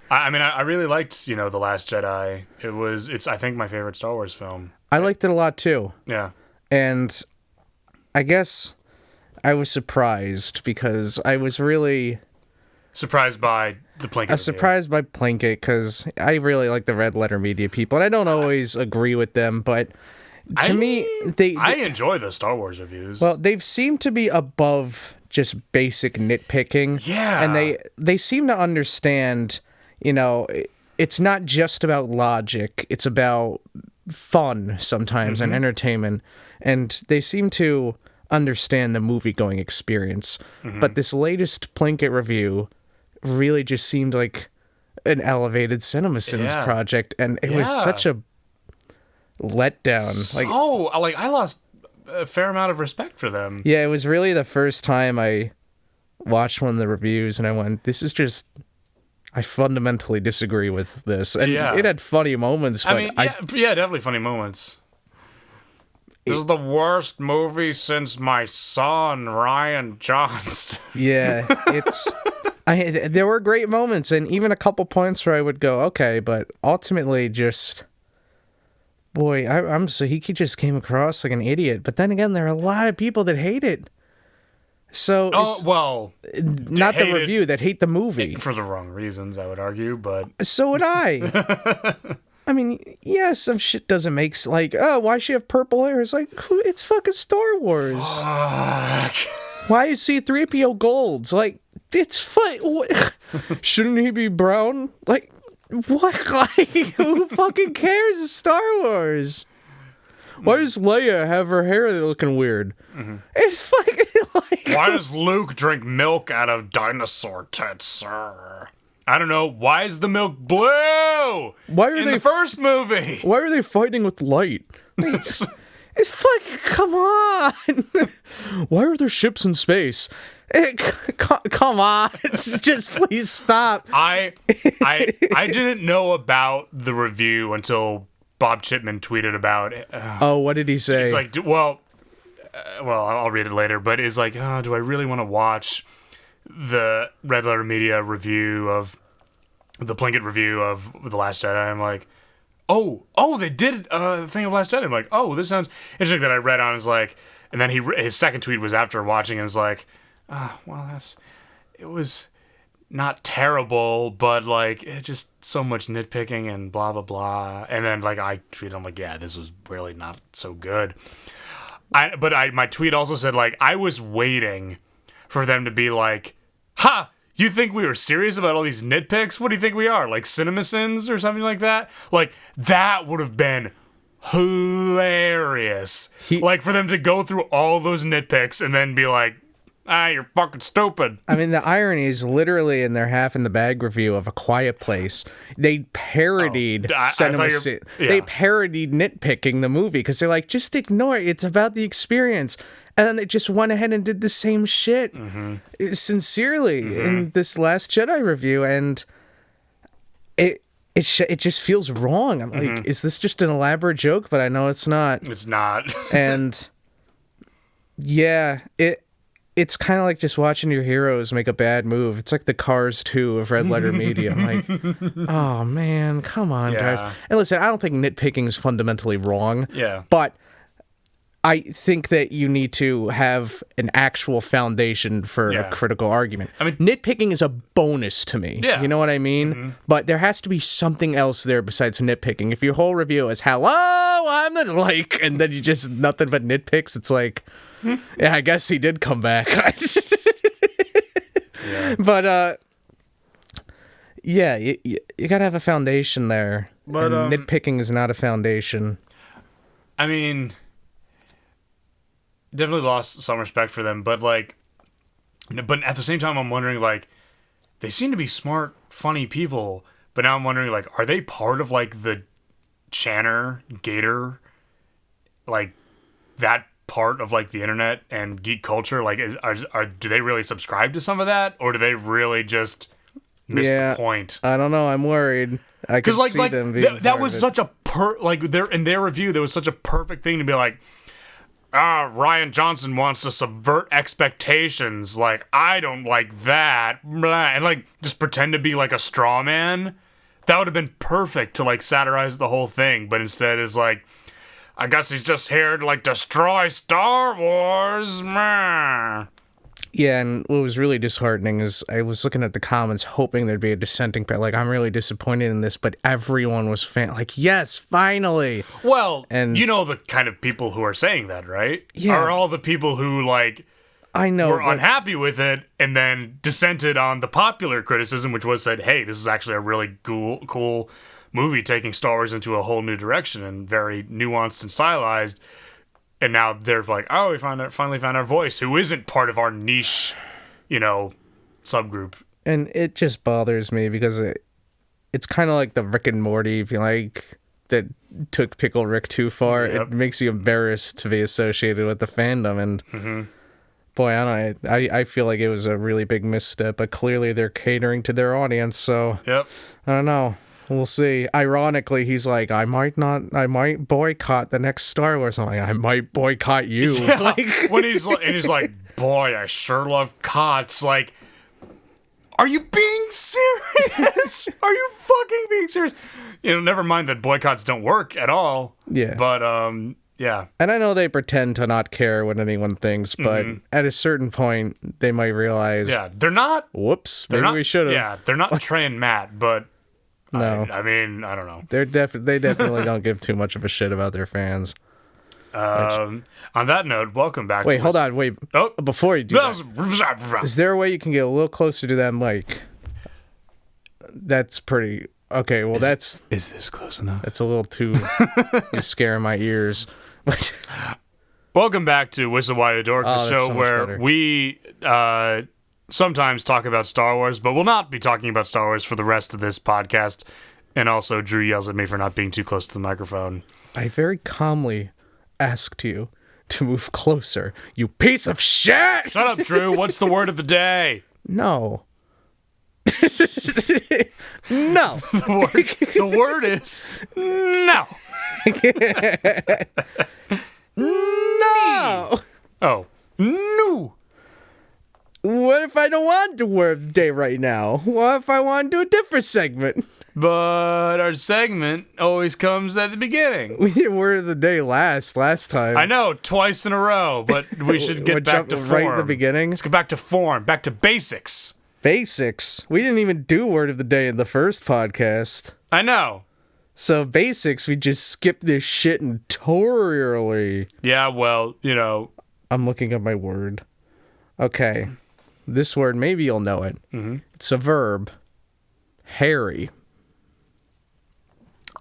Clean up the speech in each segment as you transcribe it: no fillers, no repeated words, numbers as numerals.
I mean, I really liked, The Last Jedi. It's I think my favorite Star Wars film. I liked it a lot too. Yeah. And I guess I was surprised because I was really surprised by the Plinkett. I was surprised by Plinkett because I really like the Red Letter Media people, and I don't always agree with them, but to me, I enjoy the Star Wars reviews. Well, they've seemed to be above just basic nitpicking. Yeah. And they seem to understand, it's not just about logic, it's about fun sometimes and entertainment. And they seem to understand the movie-going experience. But this latest Plinkett review really just seemed like an elevated CinemaSins project, and it was such a letdown. I lost a fair amount of respect for them. Yeah, it was really the first time I watched one of the reviews, and I went, this is just... I fundamentally disagree with this. And it had funny moments, but definitely funny moments. This is the worst movie since my son, Ryan Johnson. Yeah, there were great moments, and even a couple points where I would go, okay, but ultimately just... Boy, he just came across like an idiot. But then again, there are a lot of people that hate it. So, not the review, that hate the movie. For the wrong reasons, I would argue, but... So would I. I mean, yeah, some shit doesn't make... Like, oh, why she have purple hair? It's like, it's fucking Star Wars. Fuck. Why is C-3PO gold? Like, it's fun. Shouldn't he be brown? Like, what? Like, who fucking cares? It's Star Wars. Why does Leia have her hair looking weird? It's fucking like... Why does Luke drink milk out of dinosaur tits, sir? I don't know. Why is the milk blue? The first movie? Why are they fighting with light? It's fucking... Come on. Why are there ships in space? Come on. Just please stop. I didn't know about the review until Bob Chipman tweeted about it. What did he say? He's like, well, I'll read it later, but it's like, do I really want to watch the Red Letter Media review of the Plinkett review of The Last Jedi? I'm like, oh, they did the thing of Last Jedi. I'm like, oh, this sounds interesting. That I read on is like, and then his second tweet was after watching and is like, it was not terrible, but like it just so much nitpicking and blah blah blah. And then like I tweeted, I'm like, yeah, this was really not so good. My tweet also said like I was waiting for them to be like, ha, you think we were serious about all these nitpicks? What do you think we are, like CinemaSins or something like that? Like that would have been hilarious. Like for them to go through all those nitpicks and then be like, you're fucking stupid. I mean, the irony is literally in their Half in the Bag review of A Quiet Place, they parodied They parodied nitpicking the movie because they're like, just ignore it. It's about the experience. And then they just went ahead and did the same shit sincerely in this Last Jedi review. And it just feels wrong. I'm like, is this just an elaborate joke? But I know it's not. It's not. And yeah, it's kind of like just watching your heroes make a bad move. It's like the Cars 2 of Red Letter Media. I'm like, oh, man, come on, guys. And listen, I don't think nitpicking is fundamentally wrong. Yeah. But I think that you need to have an actual foundation for a critical argument. I mean, nitpicking is a bonus to me. Yeah. You know what I mean? But there has to be something else there besides nitpicking. If your whole review is, hello, I'm the like, and then you just nothing but nitpicks, it's like... Yeah, I guess he did come back. But, you gotta have a foundation there. But and nitpicking is not a foundation. I mean, definitely lost some respect for them, but at the same time, I'm wondering, like, they seem to be smart, funny people, but now I'm wondering, like, are they part of, like, the Channer, Gator, like, that part of like the internet and geek culture? Like, do they really subscribe to some of that, or do they really just miss the point? I don't know. I'm worried. Because that was such a in their review, there was such a perfect thing to be like, Ryan Johnson wants to subvert expectations. Like, I don't like that. Blah, and, like, just pretend to be, like, a straw man. That would have been perfect to, like, satirize the whole thing. But instead it's like, I guess he's just here to, like, destroy Star Wars. Meh. Yeah, and what was really disheartening is I was looking at the comments hoping there'd be a dissenting pair. Like, I'm really disappointed in this, but everyone was like, yes, finally. Well, and you know the kind of people who are saying that, right? Yeah. Are all the people who, like, I know, were unhappy with it and then dissented on the popular criticism, which was said, hey, this is actually a really cool movie taking Star Wars into a whole new direction and very nuanced and stylized. And now they're like, oh, we finally found our voice, who isn't part of our niche, subgroup. And it just bothers me because it's kind of like the Rick and Morty, if you like, that took Pickle Rick too far. Yep. It makes you embarrassed to be associated with the fandom. And boy, I feel like it was a really big misstep, but clearly they're catering to their audience. So yep. I don't know. We'll see. Ironically, he's like, I might boycott the next Star Wars. I'm like, I might boycott you. Yeah. Like, he's like, boy, I sure love cots. Like, are you being serious? Are you fucking being serious? Never mind that boycotts don't work at all. Yeah. But, yeah. And I know they pretend to not care what anyone thinks, but at a certain point, they might realize. Yeah, they're not. Whoops. Maybe we should have. Yeah, they're not Trey and Matt, but. No. I mean, I don't know. They definitely don't give too much of a shit about their fans. On that note, welcome back. Hold on. Oh, before you do that, is there a way you can get a little closer to that mic? That's pretty... Okay, well, Is this close enough? That's a little too... You're scaring my ears. Welcome back to Whistle While You Dork, the show so where we... sometimes talk about Star Wars, but we'll not be talking about Star Wars for the rest of this podcast. And also, Drew yells at me for not being too close to the microphone. I very calmly asked you to move closer, you piece of shit! Shut up, Drew. What's the word of the day? No. No. The word is no. No. Oh, no. What if I don't want the word of the day right now? What if I want to do a different segment? But our segment always comes at the beginning. We did word of the day last time. I know, twice in a row, but we should get back to form. Right at the beginning? Let's go back to form, back to basics. Basics? We didn't even do word of the day in the first podcast. I know. So basics, we just skipped this shit entirely. Yeah, well, I'm looking at my word. Okay. This word, maybe you'll know it. Mm-hmm. It's a verb. Hairy.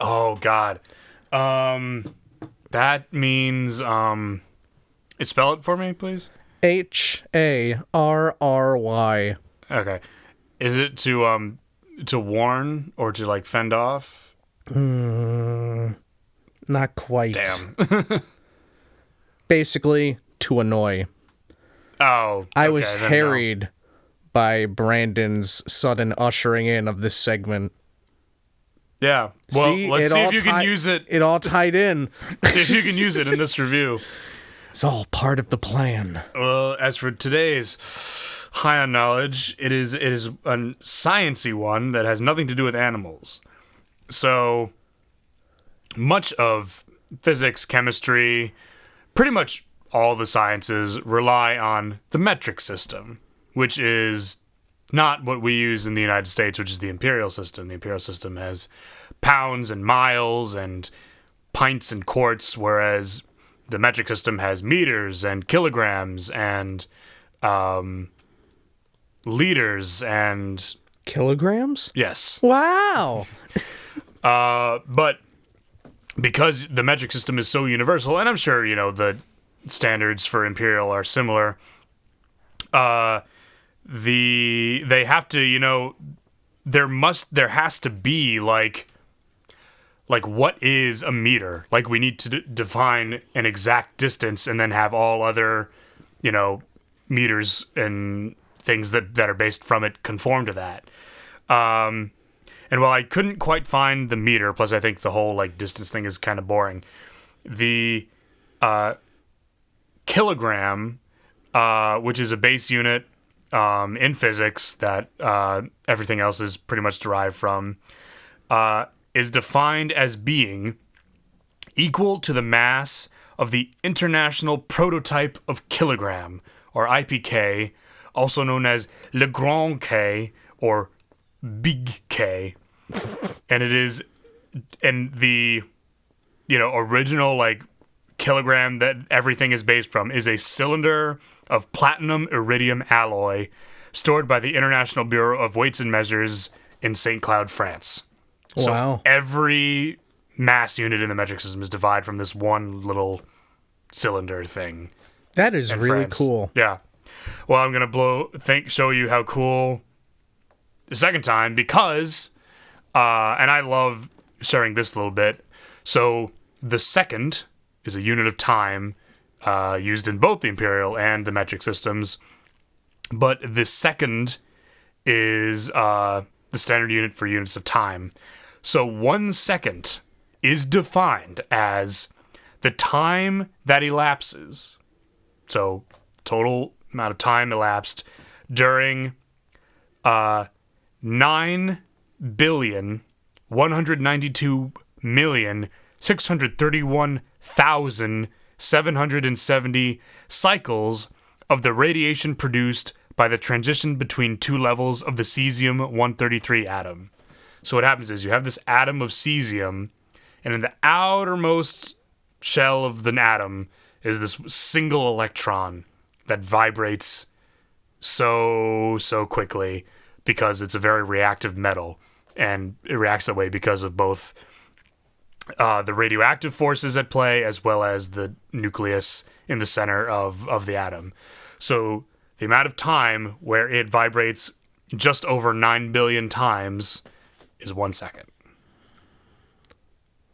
Oh, God. That means, spell it for me, please. Harry. Okay. Is it to warn or to, like, fend off? Not quite. Damn. Basically, to annoy. Oh, okay, I was harried by Brandon's sudden ushering in of this segment. Yeah. Well, let's see if you can use it. It all tied in. See if you can use it in this review. It's all part of the plan. Well, as for today's high on knowledge, it is a science-y one that has nothing to do with animals. So, much of physics, chemistry, pretty much all the sciences rely on the metric system, which is not what we use in the United States, which is the imperial system. The imperial system has pounds and miles and pints and quarts, whereas the metric system has meters and kilograms and liters and... Kilograms? Yes. Wow! But because the metric system is so universal, and I'm sure, the standards for imperial are similar, they have to, there has to be like what is a meter? Like, we need to define an exact distance and then have all other, meters and things that are based from it conform to that. And while I couldn't quite find the meter, plus I think the whole, distance thing is kind of boring, kilogram, which is a base unit in physics that everything else is pretty much derived from, is defined as being equal to the mass of the International Prototype of Kilogram, or IPK, also known as Le Grand K, or Big K. And it is, and the, original, like, kilogram that everything is based from is a cylinder of platinum iridium alloy stored by the International Bureau of Weights and Measures in St. Cloud, France. So wow. Every mass unit in the metric system is divided from this one little cylinder thing. That is really cool. Yeah. Well, I'm going to show you how cool the second time, because, and I love sharing this a little bit. So the second is a unit of time used in both the imperial and the metric systems. But the second is the standard unit for units of time. So 1 second is defined as the time that elapses. So total amount of time elapsed during 9,192,631,770 cycles of the radiation produced by the transition between two levels of the cesium-133 atom. So what happens is you have this atom of cesium, and in the outermost shell of the atom is this single electron that vibrates so quickly because it's a very reactive metal, and it reacts that way because of both the radioactive forces at play as well as the nucleus in the center of the atom. So the amount of time where it vibrates just over 9 billion times is 1 second.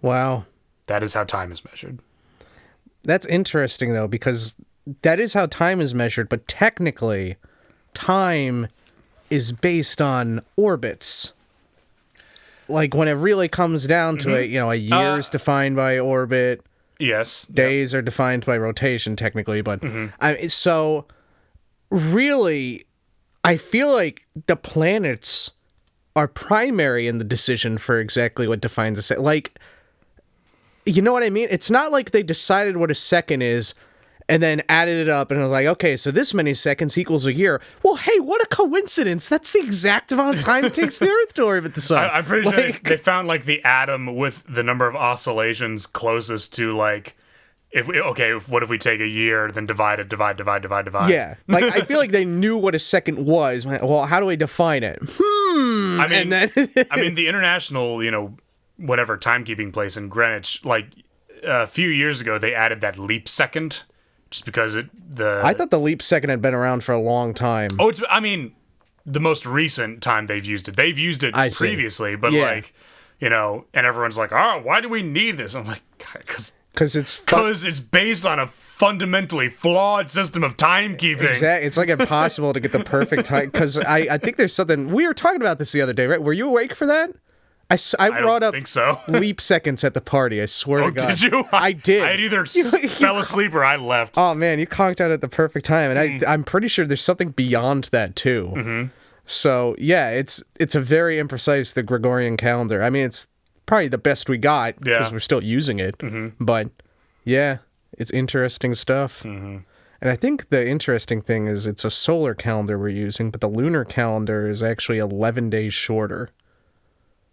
Wow. That is how time is measured. That's interesting, though, because that is how time is measured, but technically, time is based on orbits. Like, when it really comes down to it, a year is defined by orbit. Yes. Days are defined by rotation, technically, but... So, really, I feel like the planets are primary in the decision for exactly what defines a second. Like, you know what I mean? It's not like they decided what a second is and then added it up and it was like, okay, so this many seconds equals a year. Well, hey, what a coincidence. That's the exact amount of time it takes the Earth to orbit the sun. I'm pretty sure they found, like, the atom with the number of oscillations closest to, like, what if we take a year, then divide. Yeah. Like, I feel like they knew what a second was. Well, how do we define it? I mean, and then the international, whatever timekeeping place in Greenwich, like, a few years ago, they added that leap second, just because I thought the leap second had been around for a long time. Oh, the most recent time they've used it. They've used it previously, but and everyone's like, oh, why do we need this? I'm like, because it's based on a fundamentally flawed system of timekeeping. Exactly. It's like impossible to get the perfect time. Because I think there's something... We were talking about this the other day, right? Were you awake for that? I brought up think so. leap seconds at the party. I swear to God. Did you? I did. I either fell asleep or I left. Oh, man. You conked out at the perfect time. And I'm pretty sure there's something beyond that, too. Mm-hmm. So, yeah, it's a very imprecise, the Gregorian calendar. I mean, it's probably the best we got because we're still using it. Mm-hmm. But, yeah, it's interesting stuff. Mm-hmm. And I think the interesting thing is it's a solar calendar we're using, but the lunar calendar is actually 11 days shorter,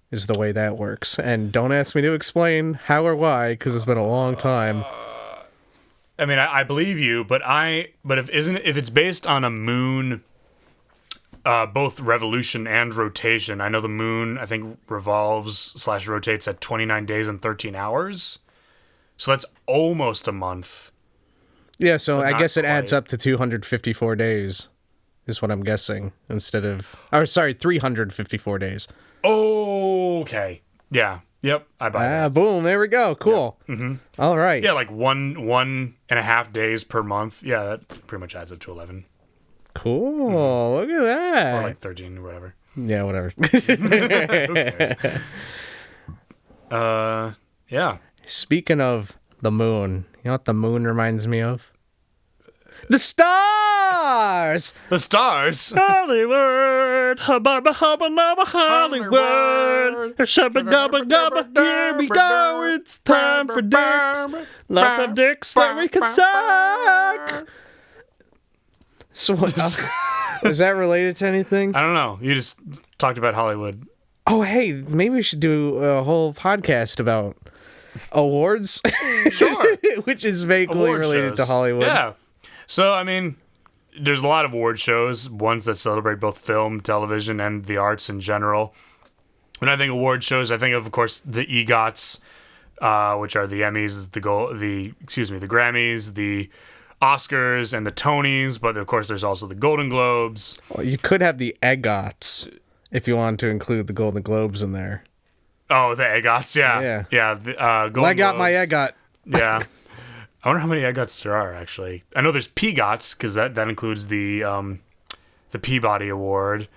is the way that works. And don't ask me to explain how or why, because it's been a long time. I mean, I believe you, but if it's based on a moon, both revolution and rotation. I know the moon, I think, revolves/rotates at 29 days and 13 hours. So that's almost a month. Yeah, so I guess it adds up to 254 days, is what I'm guessing, instead of... 354 days. Okay. Yeah. Yep. I buy that. Boom. There we go. Cool. Yep. Mm-hmm. All right. Yeah, like 1.5 days per month. Yeah, that pretty much adds up to 11. Cool. Mm-hmm. Look at that. Or like 13 or whatever. Yeah, whatever. Who cares? Yeah. Speaking of the moon, you know what the moon reminds me of? The stars! The stars? Hollywood! Hubba hubba hubba Hollywood! Shabba gubba gubba, here we go! It's time for dicks! Lots of dicks that we can suck! So what, is that related to anything? I don't know. You just talked about Hollywood. Oh, hey, maybe we should do a whole podcast about awards. Sure. Which is vaguely related to Hollywood. Yeah. So, I mean, there's a lot of award shows, ones that celebrate both film, television, and the arts in general. When I think award shows, I think of course, the EGOTs, which are the Emmys, the Grammys, the Oscars, and the Tonys. But, of course, there's also the Golden Globes. Well, you could have the EGOTs if you want to include the Golden Globes in there. Oh, the EGOTs, yeah. Yeah. Golden I got Globes. my EGOT. Yeah. I wonder how many EGOTs there are, actually. I know there's PGOTs, because that includes the Peabody Award,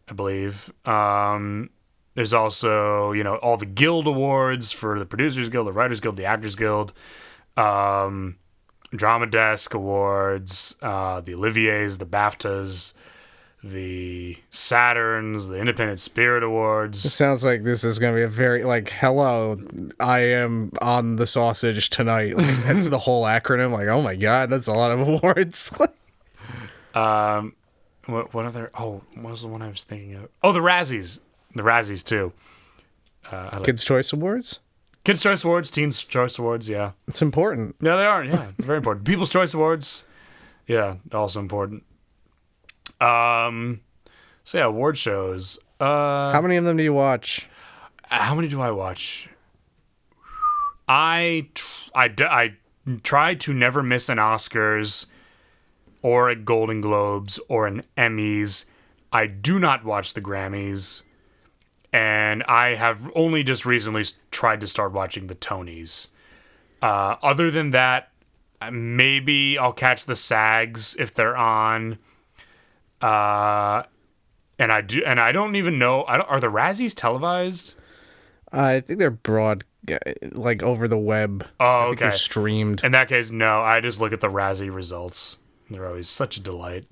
I believe. There's also, all the Guild Awards for the Producers Guild, the Writers Guild, the Actors Guild, Drama Desk Awards, the Oliviers, the BAFTAs, the Saturns, the Independent Spirit Awards. It sounds like this is going to be a very, hello, I am on the sausage tonight. That's the whole acronym. Oh my God, that's a lot of awards. What other, what was the one I was thinking of? Oh, the Razzies. The Razzies, too. Kids' Choice Awards? Kids' Choice Awards, Teens' Choice Awards, yeah. It's important. Yeah, they are, yeah. Very important. People's Choice Awards, yeah, also important. So yeah, award shows. How many of them do you watch? How many do I watch? I try to never miss an Oscars or a Golden Globes or an Emmys. I do not watch the Grammys, and I have only just recently tried to start watching the Tonys. Other than that, maybe I'll catch the SAGs if they're on. And I don't even know. Are the Razzies televised? I think they're broad, over the web. Oh, I think they're streamed. In that case, no. I just look at the Razzie results. They're always such a delight.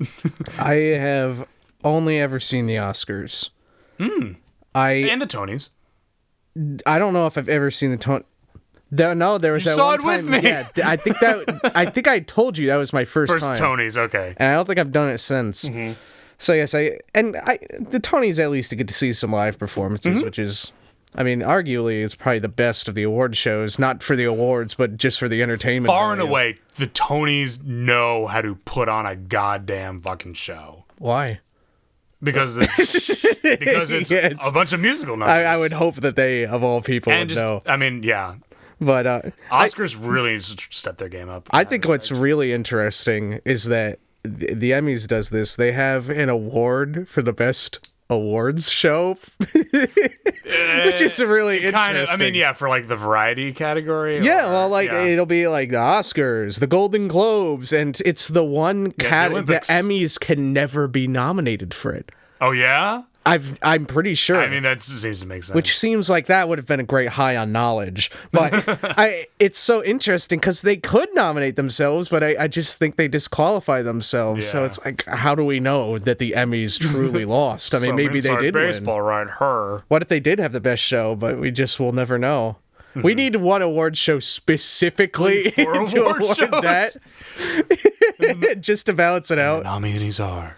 I have only ever seen the Oscars. And the Tonys. I don't know if I've ever seen the Tony. No, there was you that saw one it time. with me. Yeah, I think I told you that was my first time. Tonys, okay. And I don't think I've done it since. Mm-hmm. So yes, the Tonys at least to get to see some live performances, which is, arguably it's probably the best of the award shows. Not for the awards, but just for the entertainment. Far and away, the Tonys know how to put on a goddamn fucking show. Why? Because it's a bunch of musical numbers. I would hope that they, of all people, would know. Yeah. But Oscars really needs to step their game up. I think what's really interesting is that the Emmys does this. They have an award for the best awards show, which is really interesting. For the variety category. It'll be like the Oscars, the Golden Globes, and it's the one category the Emmys can never be nominated for it. Oh yeah? I'm pretty sure. That seems to make sense. Which seems like that would have been a great high on knowledge. But it's so interesting because they could nominate themselves, but I just think they disqualify themselves. Yeah. So it's like, how do we know that the Emmys truly lost? Maybe they did baseball, win. Right? Her. What if they did have the best show, but we just will never know? We need one award show specifically to award that, just to balance it out. The nominees are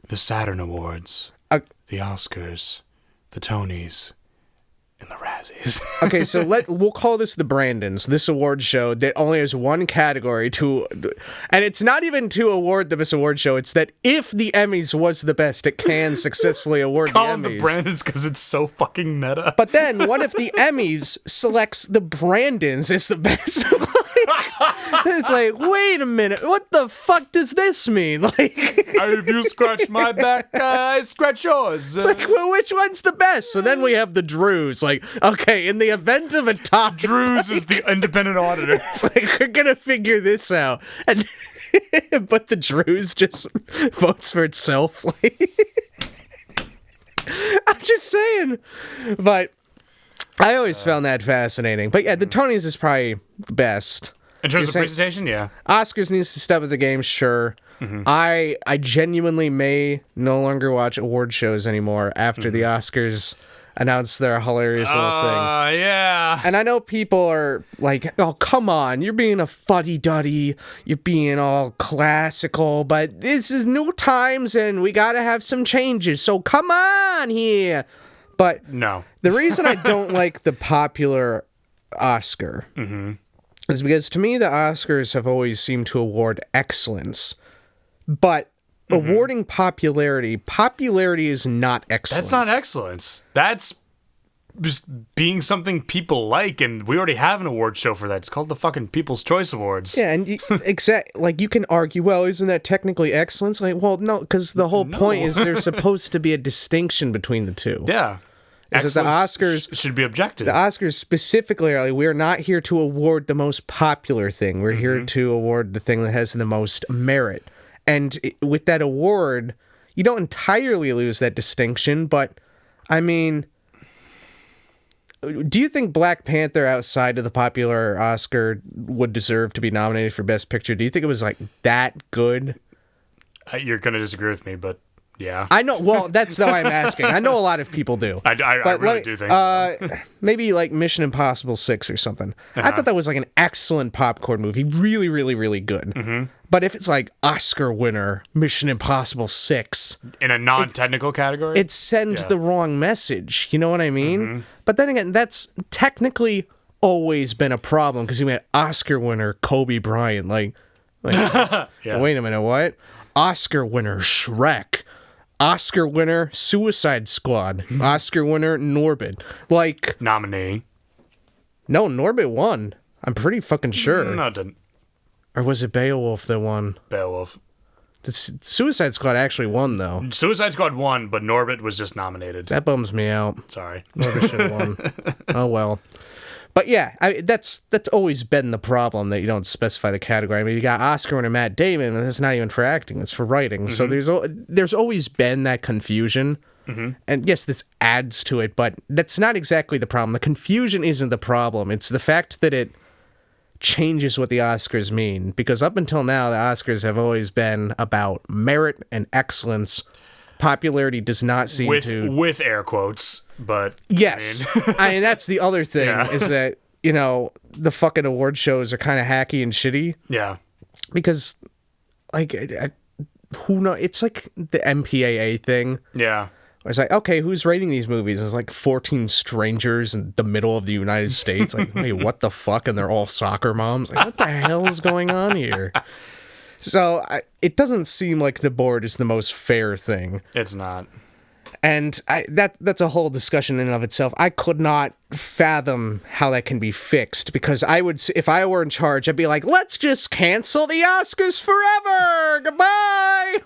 the Saturn Awards. The Oscars, the Tonys, and the Razzies. Okay, so we'll call this the Brandons, this award show that only has one category and it's not even to award the best award show, it's that if the Emmys was the best, it can successily award the Emmys. Call them the Brandons because it's so fucking meta. But then, what if the Emmys selects the Brandons as the best? Then it's like, wait a minute, what the fuck does this mean? If you scratch my back, I scratch yours. It's well, which one's the best? So then we have the Drews. Okay, in the event of a tie, Drews is the independent auditor. It's we're gonna figure this out, and but the Drews just votes for itself. I'm just saying, but I always found that fascinating. But yeah, the Tonys is probably the best. In terms of presentation, yeah. Oscars needs to step up the game, sure. Mm-hmm. I genuinely may no longer watch award shows anymore after the Oscars announce their hilarious little thing. Yeah. And I know people are like, oh, come on, you're being a fuddy-duddy, you're being all classical, but this is new times and we gotta have some changes, so come on here. But no. The reason I don't like the popular Oscar is because to me the Oscars have always seemed to award excellence, but awarding popularity is not excellence. That's not excellence. That's just being something people like, and we already have an award show for that. It's called the fucking People's Choice Awards. Yeah, and like you can argue, well, isn't that technically excellence? Like, well, no, because the whole point is there's supposed to be a distinction between the two. Yeah. Is that the Oscars should be objective. The Oscars specifically are like, we're not here to award the most popular thing. We're here to award the thing that has the most merit. And with that award, you don't entirely lose that distinction, but, I mean, do you think Black Panther outside of the popular Oscar would deserve to be nominated for Best Picture? Do you think it was, like, that good? You're going to disagree with me, but yeah. I know, well, that's why I'm asking. I know a lot of people do. I really do think so. Maybe, like, Mission Impossible 6 or something. I thought that was, like, an excellent popcorn movie. Really, really, really good. Mm-hmm. But if it's like Oscar winner, Mission Impossible 6. In a non-technical category? It sends the wrong message. You know what I mean? Mm-hmm. But then again, that's technically always been a problem because you went Oscar winner, Kobe Bryant. Like wait a minute, what? Oscar winner, Shrek. Oscar winner, Suicide Squad. Oscar winner, Norbit. Like... Nominee. No, Norbit won. I'm pretty fucking sure. No, it didn't. Or was it Beowulf that won? Beowulf. The Suicide Squad actually won, though. Suicide Squad won, but Norbit was just nominated. That bums me out. Sorry. Norbit should have won. Oh, well. But yeah, that's always been the problem, that you don't specify the category. I mean, you got Oscar winner Matt Damon, and that's not even for acting, it's for writing. Mm-hmm. So there's always been that confusion. Mm-hmm. And yes, this adds to it, but that's not exactly the problem. The confusion isn't the problem. It's the fact that it changes what the Oscars mean, because up until now the Oscars have always been about merit and excellence. Popularity does not seem with air quotes, but yes. I mean that's the other thing is that, you know, the fucking award shows are kind of hacky and shitty. Yeah. Because like who knows, it's like the MPAA thing. Yeah. It's like, okay, who's rating these movies? It's like 14 strangers in the middle of the United States. Like, wait, what the fuck? And they're all soccer moms. Like, what the hell is going on here? So it doesn't seem like the board is the most fair thing. It's not. And that's a whole discussion in and of itself. I could not fathom how that can be fixed, because I would, if I were in charge, I'd be like, let's just cancel the Oscars forever. Goodbye.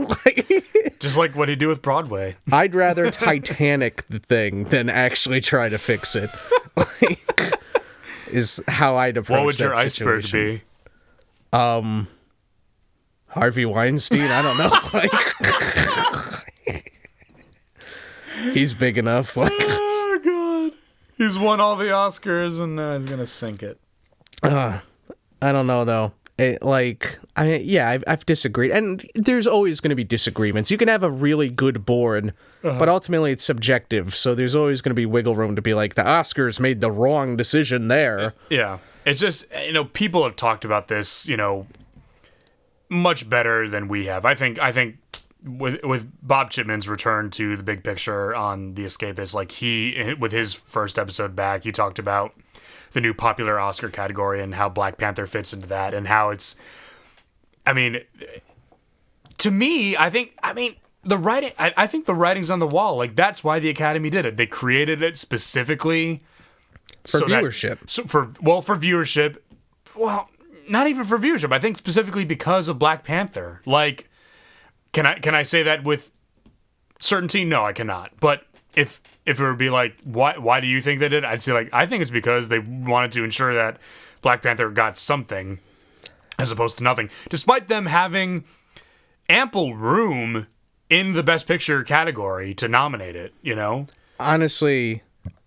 Just like what he do with Broadway. I'd rather Titanic the thing than actually try to fix it. Like, is how I'd approach that. What would your iceberg be? Harvey Weinstein? I don't know. Like, he's big enough. Like, oh god, he's won all the Oscars and now he's gonna sink it. I don't know though. I've disagreed, and there's always going to be disagreements. You can have a really good board, but ultimately it's subjective. So there's always going to be wiggle room to be like, the Oscars made the wrong decision there. Yeah, it's just, you know, people have talked about this, you know, much better than we have. I think with Bob Chipman's return to the big picture on The Escapist, like he, with his first episode back, he talked about the new popular Oscar category and how Black Panther fits into that, and how it's, I mean, to me, I think the writing, I think the writing's on the wall. Like, that's why the Academy did it. They created it specifically for viewership. For viewership. Well, not even for viewership. I think specifically because of Black Panther. Like, can I say that with certainty? No, I cannot. But if it would be like, why do you think they did? I'd say, like, I think it's because they wanted to ensure that Black Panther got something as opposed to nothing, despite them having ample room in the Best Picture category to nominate it, you know? Honestly,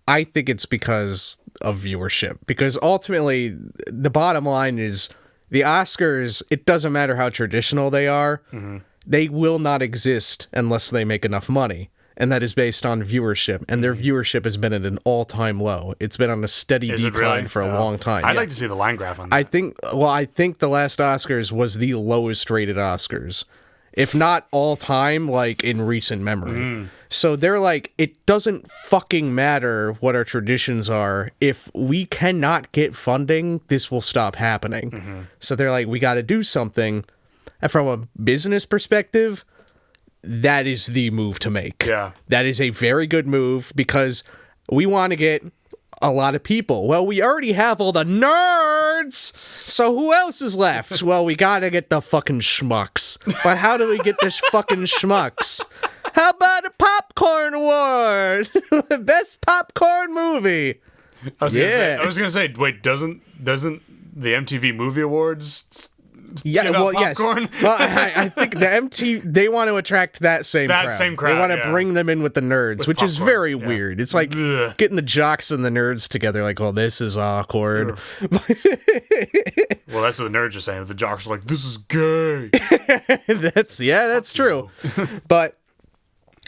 I think it's because of viewership, because ultimately the bottom line is The Oscars, it doesn't matter how traditional they are, they will not exist unless they make enough money. And that is based on viewership. And their viewership has been at an all-time low. It's been on a steady decline for a long time. I'd like to see the line graph on that. I think the last Oscars was the lowest rated Oscars. If not all time, like in recent memory. So they're like, it doesn't fucking matter what our traditions are. If we cannot get funding, this will stop happening. So they're like, we got to do something. And from a business perspective, that is the move to make. Yeah. That is a very good move because we want to get a lot of people. Well, we already have all the nerds. So who else is left? Well, we got to get the fucking schmucks. But how do we get the fucking schmucks? How about a popcorn award? Best popcorn movie. I was gonna say, wait, doesn't the MTV Movie Awards? Yeah, well, yes. Well, I think the they want to attract that same crowd. They want to bring them in with the nerds, which is very weird. It's like getting the jocks and the nerds together. Like, oh, this is awkward. Well, that's what the nerds are saying. The jocks are like, this is gay. That's true. But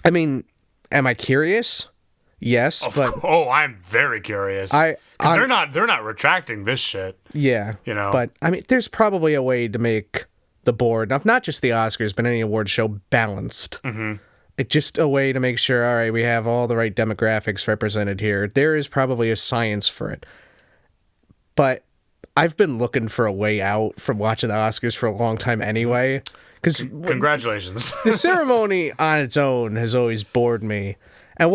I mean, am I curious? Yes, I'm very curious. Because they're not retracting this shit. Yeah, But I mean, there's probably a way to make the board of not just the Oscars, but any award show balanced. It's just a way to make sure. All right, we have all the right demographics represented here. There is probably a science for it. But I've been looking for a way out from watching the Oscars for a long time anyway. Because congratulations, the ceremony on its own has always bored me. And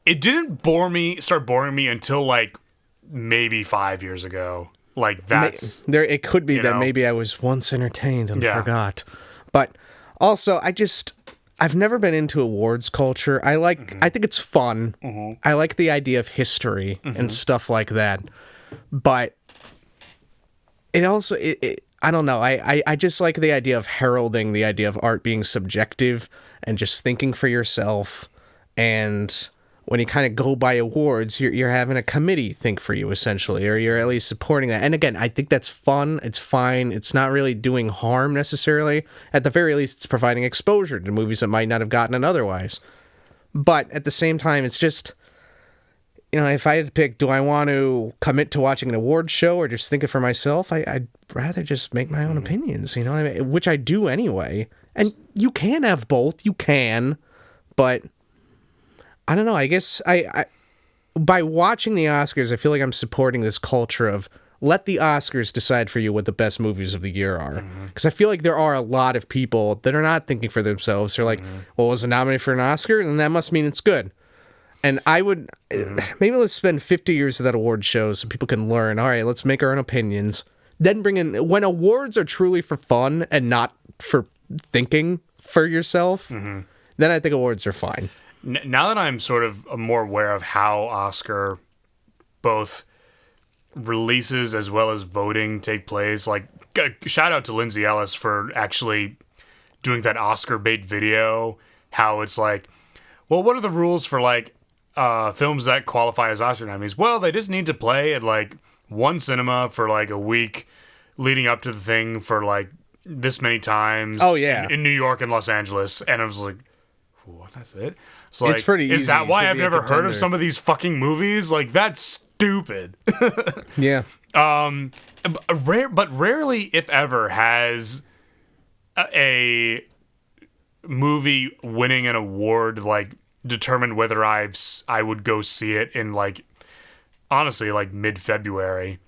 it didn't start boring me until like maybe 5 years ago. Like that's there. It could be that maybe I was once entertained and forgot. But also, I've never been into awards culture. I think it's fun. I like the idea of history and stuff like that. But it also, I don't know. I just like the idea of heralding the idea of art being subjective and just thinking for yourself. And when you kind of go by awards, you're having a committee think for you, essentially, or you're at least supporting that. And again, I think that's fun. It's fine. It's not really doing harm necessarily. At the very least, it's providing exposure to movies that might not have gotten it otherwise. But at the same time, it's just, if I had to pick, do I want to commit to watching an award show or just think it for myself? I'd rather just make my own opinions, which I do anyway. And you can have both. You can. But I don't know. I guess I by watching the Oscars, I feel like I'm supporting this culture of let the Oscars decide for you what the best movies of the year are. Because I feel like there are a lot of people that are not thinking for themselves. They're like, well, was it nominated for an Oscar? Then that must mean it's good. And I would, maybe let's spend 50 years of that award show so people can learn, all right, let's make our own opinions. Then bring in, when awards are truly for fun and not for thinking for yourself, then I think awards are fine. Now that I'm sort of more aware of how Oscar both releases as well as voting take place, like shout out to Lindsay Ellis for actually doing that Oscar bait video, how it's like, well, what are the rules for like films that qualify as Oscar nominees? Well, they just need to play at like one cinema for like a week leading up to the thing for like this many times. Oh yeah, in New York and Los Angeles, and I was like, what? That's it? So, like, it's pretty easy. Is that why I've never heard of some of these fucking movies? Like, that's stupid. Yeah. But rarely, if ever, has a movie winning an award like determined whether I would go see it in like, honestly, like mid-February,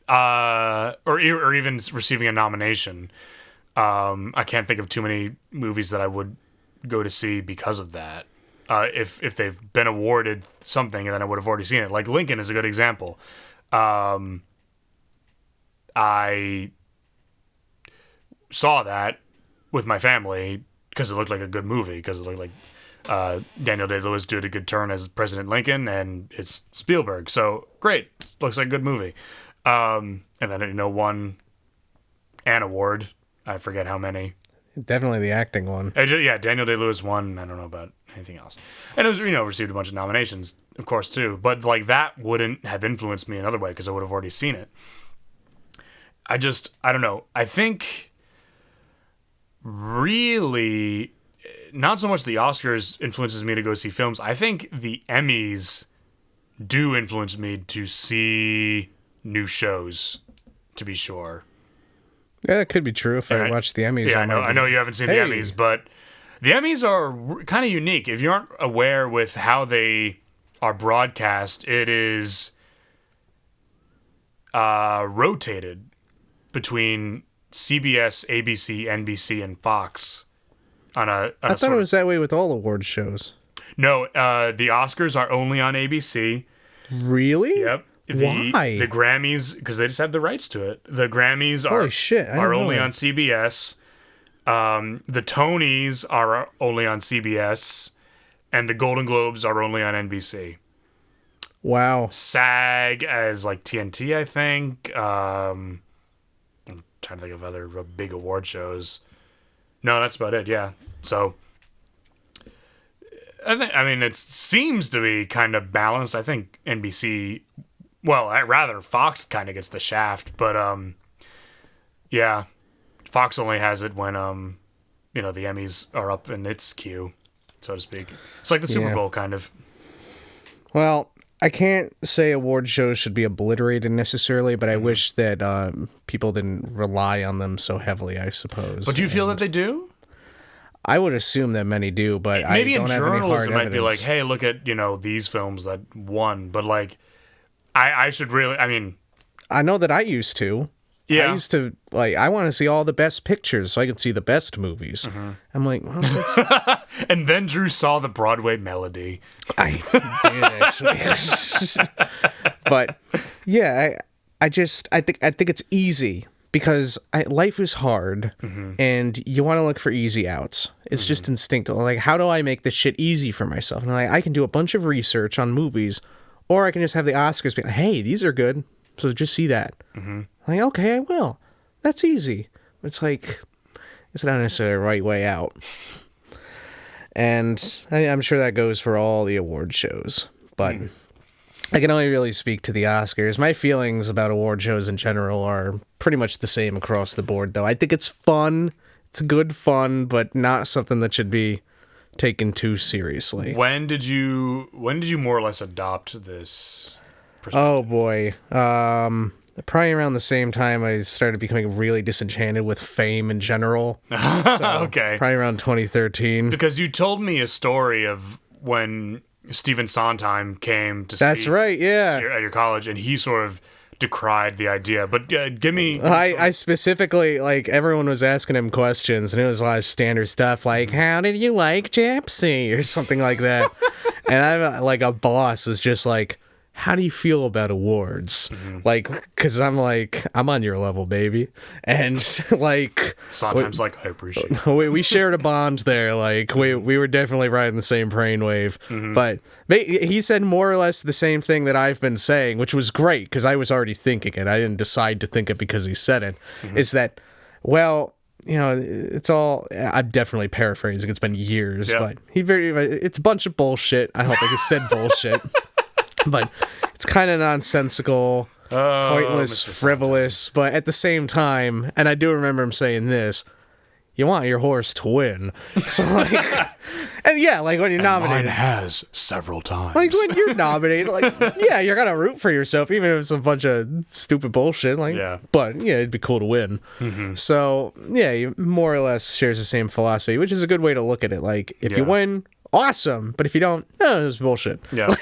or even receiving a nomination. I can't think of too many movies that I would go to see because of that. If they've been awarded something, and then I would have already seen it. Like Lincoln is a good example. I saw that with my family because it looked like a good movie, because it looked like Daniel Day-Lewis did a good turn as President Lincoln, and it's Spielberg, so great. Looks like a good movie. And then it won an award. I forget how many. Definitely the acting one. Yeah, Daniel Day-Lewis won. I don't know about anything else. And it was, received a bunch of nominations, of course, too. But like that wouldn't have influenced me another way because I would have already seen it. I don't know. I think really not so much the Oscars influences me to go see films. I think the Emmys do influence me to see new shows, to be sure. Yeah, that could be true if I watched the Emmys. Yeah, I know you haven't seen the Emmys, but the Emmys are kind of unique. If you aren't aware with how they are broadcast, it is rotated between CBS, ABC, NBC, and Fox. I thought it was that way with all award shows. No, the Oscars are only on ABC. Really? Yep. Why? The Grammys, because they just have the rights to it. The Grammys are only on CBS. The Tonys are only on CBS, and the Golden Globes are only on NBC. Wow. SAG as like TNT, I think. I'm trying to think of other big award shows. No, that's about it. Yeah. So I mean, it seems to be kind of balanced. I think NBC, well, rather Fox kind of gets the shaft, but yeah, Fox only has it when the Emmys are up in its queue, so to speak. It's like the Super Bowl kind of. Well, I can't say award shows should be obliterated necessarily, but I wish that people didn't rely on them so heavily, I suppose. But do you feel that they do? I would assume that many do, but maybe I don't in have any hard journalism it might evidence. be like, hey, look at these films that won, but like, I should really. I mean, I know that I used to. Yeah. I used to, I want to see all the best pictures so I can see the best movies. Mm-hmm. I'm like, well, that's... And then Drew saw the Broadway Melody. I did, actually. But, yeah, I think it's easy because life is hard and you want to look for easy outs. It's just instinctive. Like, how do I make this shit easy for myself? And I can do a bunch of research on movies, or I can just have the Oscars be like, hey, these are good. So just see that. Mm-hmm. Like, okay, I will. That's easy. It's like, it's not necessarily the right way out. And I'm sure that goes for all the award shows. But I can only really speak to the Oscars. My feelings about award shows in general are pretty much the same across the board, though. I think it's fun. It's good fun, but not something that should be taken too seriously. When did you more or less adopt this perspective? Oh, boy. Probably around the same time I started becoming really disenchanted with fame in general. So okay. Probably around 2013. Because you told me a story of when Stephen Sondheim came to speak. That's right, yeah. At your college, and he sort of decried the idea. But give me... I specifically, everyone was asking him questions, and it was a lot of standard stuff, like, how did you like Gypsy? Or something like that. And I'm a boss is just like, how do you feel about awards? Because I'm on your level, baby. And sometimes I appreciate it. We shared a bond there. We were definitely riding the same brainwave. But he said more or less the same thing that I've been saying, which was great because I was already thinking it. I didn't decide to think it because he said it. Is that, well, it's all. I'm definitely paraphrasing. It's been years, but it's a bunch of bullshit. I don't think he said bullshit. But it's kind of nonsensical, pointless, frivolous, but at the same time, and I do remember him saying this, you want your horse to win. So and yeah, when you're nominated. Mine has several times. When you're nominated, yeah, you're going to root for yourself, even if it's a bunch of stupid bullshit. But yeah, it'd be cool to win. So yeah, you more or less shares the same philosophy, which is a good way to look at it. If you win, awesome, but if you don't, no, it's bullshit. Yeah.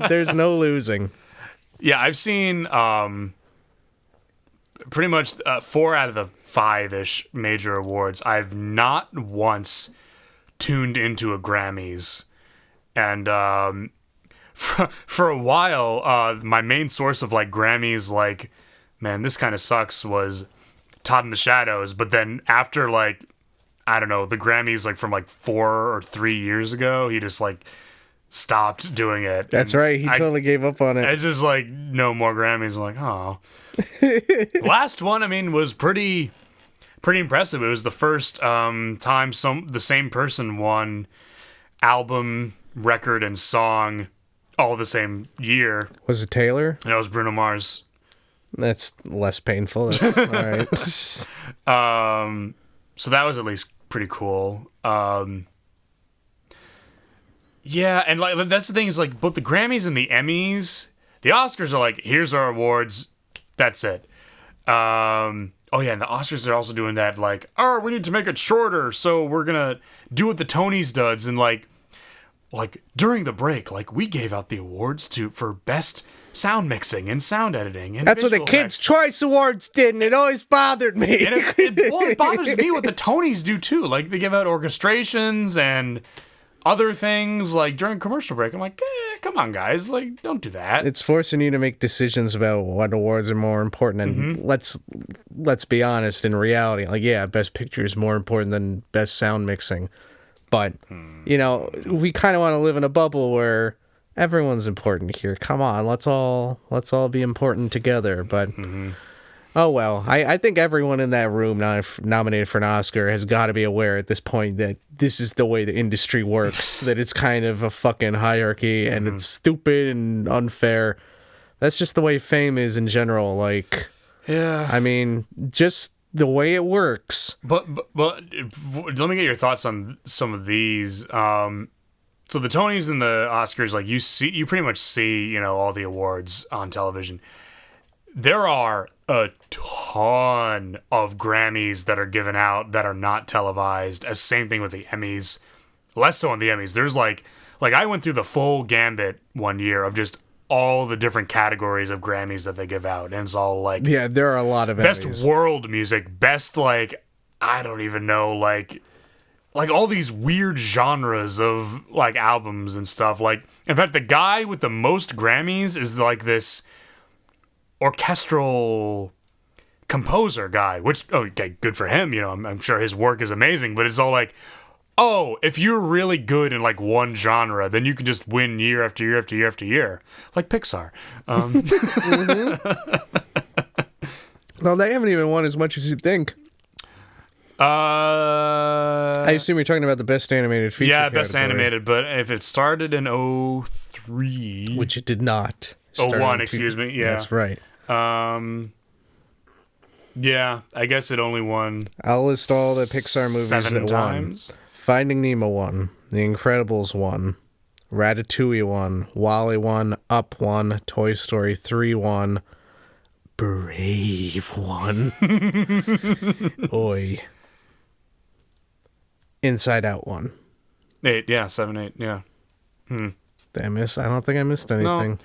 There's no losing. Yeah, I've seen pretty much 4 out of the 5-ish major awards. I've not once tuned into a Grammys. And for a while, my main source of Grammys, man, this kind of sucks, was Todd in the Shadows. But then after I don't know, the Grammys from 4 or 3 years ago, he just stopped doing it. That's right. He totally gave up on it. It's just no more Grammys. I'm oh. Last one, I mean, was pretty impressive. It was the first time the same person won album, record, and song all the same year. Was it Taylor? And it was Bruno Mars. That's less painful. That's all right. So that was at least pretty cool. Yeah, and like that's the thing is like both the Grammys and the Emmys, the Oscars are like, here's our awards, that's it. Oh yeah, and the Oscars are also doing that like, oh, we need to make it shorter, so we're gonna do what the Tonys does, and like during the break, like we gave out the awards for best sound mixing and sound editing, and that's what the Kids' Choice Awards did, and it always bothered me. And it bothers me what the Tonys do too. Like they give out orchestrations and other things like during commercial break. I'm like, come on, guys, like don't do that. It's forcing you to make decisions about what awards are more important. And let's be honest, in reality, like yeah, Best Picture is more important than Best Sound Mixing. But you know, we kind of want to live in a bubble where everyone's important here. Come on, let's all be important together. But oh well, I think everyone in that room nominated for an Oscar has got to be aware at this point that this is the way the industry works, that it's kind of a fucking hierarchy and it's stupid and unfair. That's just the way fame is in general. Like, yeah, I mean, just the way it works. But let me get your thoughts on some of these. So the Tonys and the Oscars, like you pretty much see, you know, all the awards on television. There are a ton of Grammys that are given out that are not televised. As same thing with the Emmys. Less so on the Emmys. There's like I went through the full gambit one year of just all the different categories of Grammys that they give out, and it's all like yeah, there are a lot of best Emmys. World music, best like I don't even know like all these weird genres of like albums and stuff. Like in fact, the guy with the most Grammys is like this orchestral composer guy, which okay, good for him. You know, I'm sure his work is amazing, but it's all like, oh, if you're really good in like one genre, then you can just win year after year after year after year, like Pixar. Well, they haven't even won as much as you think. I assume you're talking about the best animated feature. Yeah, best animated, but if it started in 2003, which it did not. 2001, excuse me. Yeah, that's right. Yeah, I guess it only won. I'll list all the Pixar movies 7 that times. won. Finding Nemo won. The Incredibles won. Ratatouille won. WALL-E won. Up won. Toy Story 3 won. Brave won. Oi. Inside Out won. 8, yeah, 7, 8, yeah. Did I miss? I don't think I missed anything. No.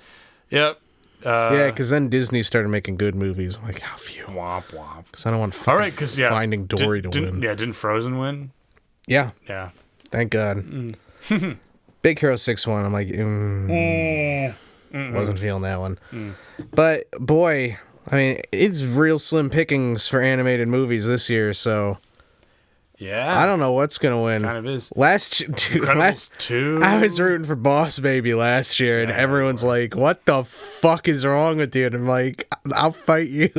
Yep. Yeah, because then Disney started making good movies. I'm like, how few? Womp womp. Because I don't want Finding Dory to win. Yeah, didn't Frozen win? Yeah. Yeah. Thank God. Big Hero 6 won. I'm like, wasn't feeling that one. But boy, I mean, it's real slim pickings for animated movies this year. So yeah, I don't know what's gonna win. Kind of is. Last 2. I was rooting for Boss Baby last year, and everyone's like, "What the fuck is wrong with you?" And I'm like, "I'll fight you."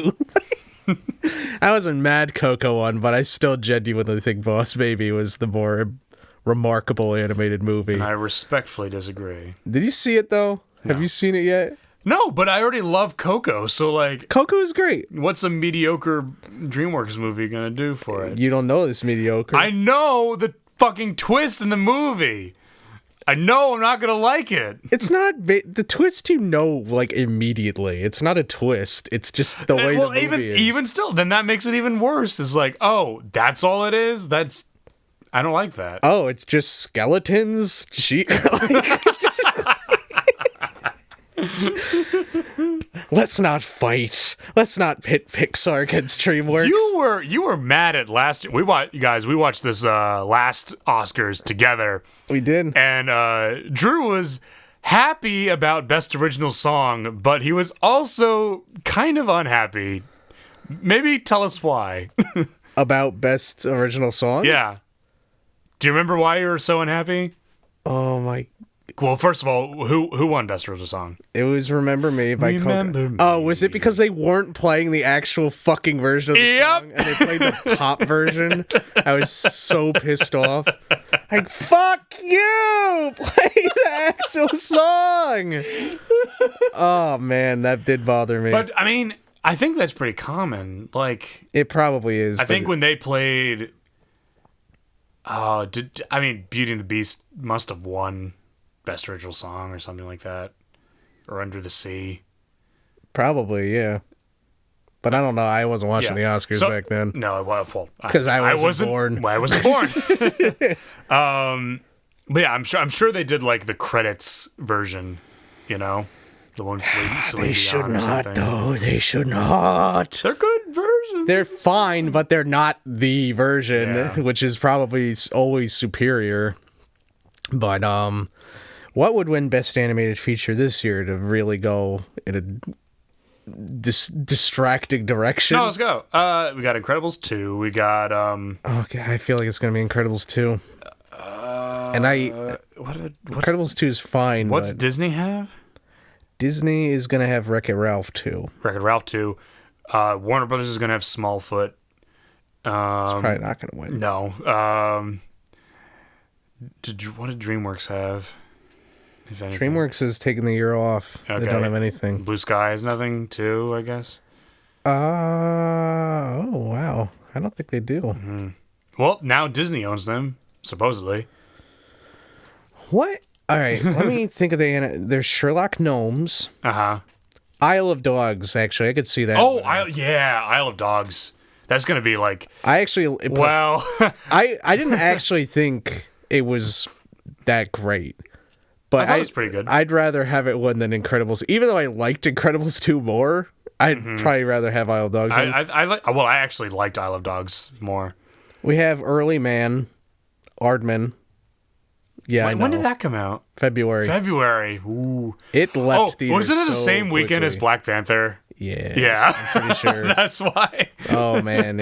I wasn't mad Coco won, but I still genuinely think Boss Baby was the more remarkable animated movie. And I respectfully disagree. Did you see it though? No. Have you seen it yet? No, but I already love Coco, so like... Coco is great. What's a mediocre DreamWorks movie gonna do for it? You don't know this mediocre. I know the fucking twist in the movie. I know I'm not gonna like it. It's not... The twist you know, like, immediately. It's not a twist. It's just the way the movie is. Even still, then that makes it even worse. It's like, oh, that's all it is? That's... I don't like that. Oh, it's just skeletons? Let's not fight. Let's not pit Pixar against DreamWorks. You were mad at last. We watched this last Oscars together. We did. And Drew was happy about Best Original Song, but he was also kind of unhappy. Maybe tell us why. About Best Original Song? Yeah. Do you remember why you were so unhappy? Oh my. Well, first of all, who won Best Original Song? It was Remember Me by Remember Me. Oh, was it because they weren't playing the actual fucking version of the song and they played the pop version? I was so pissed off. Like, fuck you! Play the actual song! Oh, man, that did bother me. But, I mean, I think that's pretty common. Like, it probably is. I think when they played, Beauty and the Beast must have won Best Original Song or something like that, or Under the Sea. Probably, yeah. But I don't know. I wasn't watching the Oscars back then. No, well, because I wasn't born. Well, I wasn't born. But yeah, I'm sure they did like the credits version. You know, the one they should not, though. They should not. They're good versions. They're fine, but they're not the version, which is probably always superior. But what would win Best Animated Feature this year to really go in a distracting direction? No, let's go. We got Incredibles 2. We got Okay, I feel like it's gonna be Incredibles 2. And Incredibles 2 is fine. What's Disney have? Disney is gonna have Wreck-It Ralph 2. Wreck-It Ralph 2. Warner Brothers is gonna have Smallfoot. It's probably not gonna win. No. What did DreamWorks have? DreamWorks is taking the year off. Okay. They don't have anything. Blue Sky has nothing too, I guess. Oh wow! I don't think they do. Mm-hmm. Well, now Disney owns them, supposedly. What? All right, let me think of there's Sherlock Gnomes. Isle of Dogs. Actually, I could see that. Oh, Isle of Dogs. That's gonna be like. I didn't actually think it was that great. But I thought it was pretty good. I'd rather have it win than Incredibles. Even though I liked Incredibles 2 more, I'd probably rather have Isle of Dogs. I actually liked Isle of Dogs more. We have Early Man, Aardman. Yeah, I know. When did that come out? February. Ooh. It left theaters was it in the so same weekend as Black Panther? Yes, yeah. I'm pretty sure. That's why. Oh, man.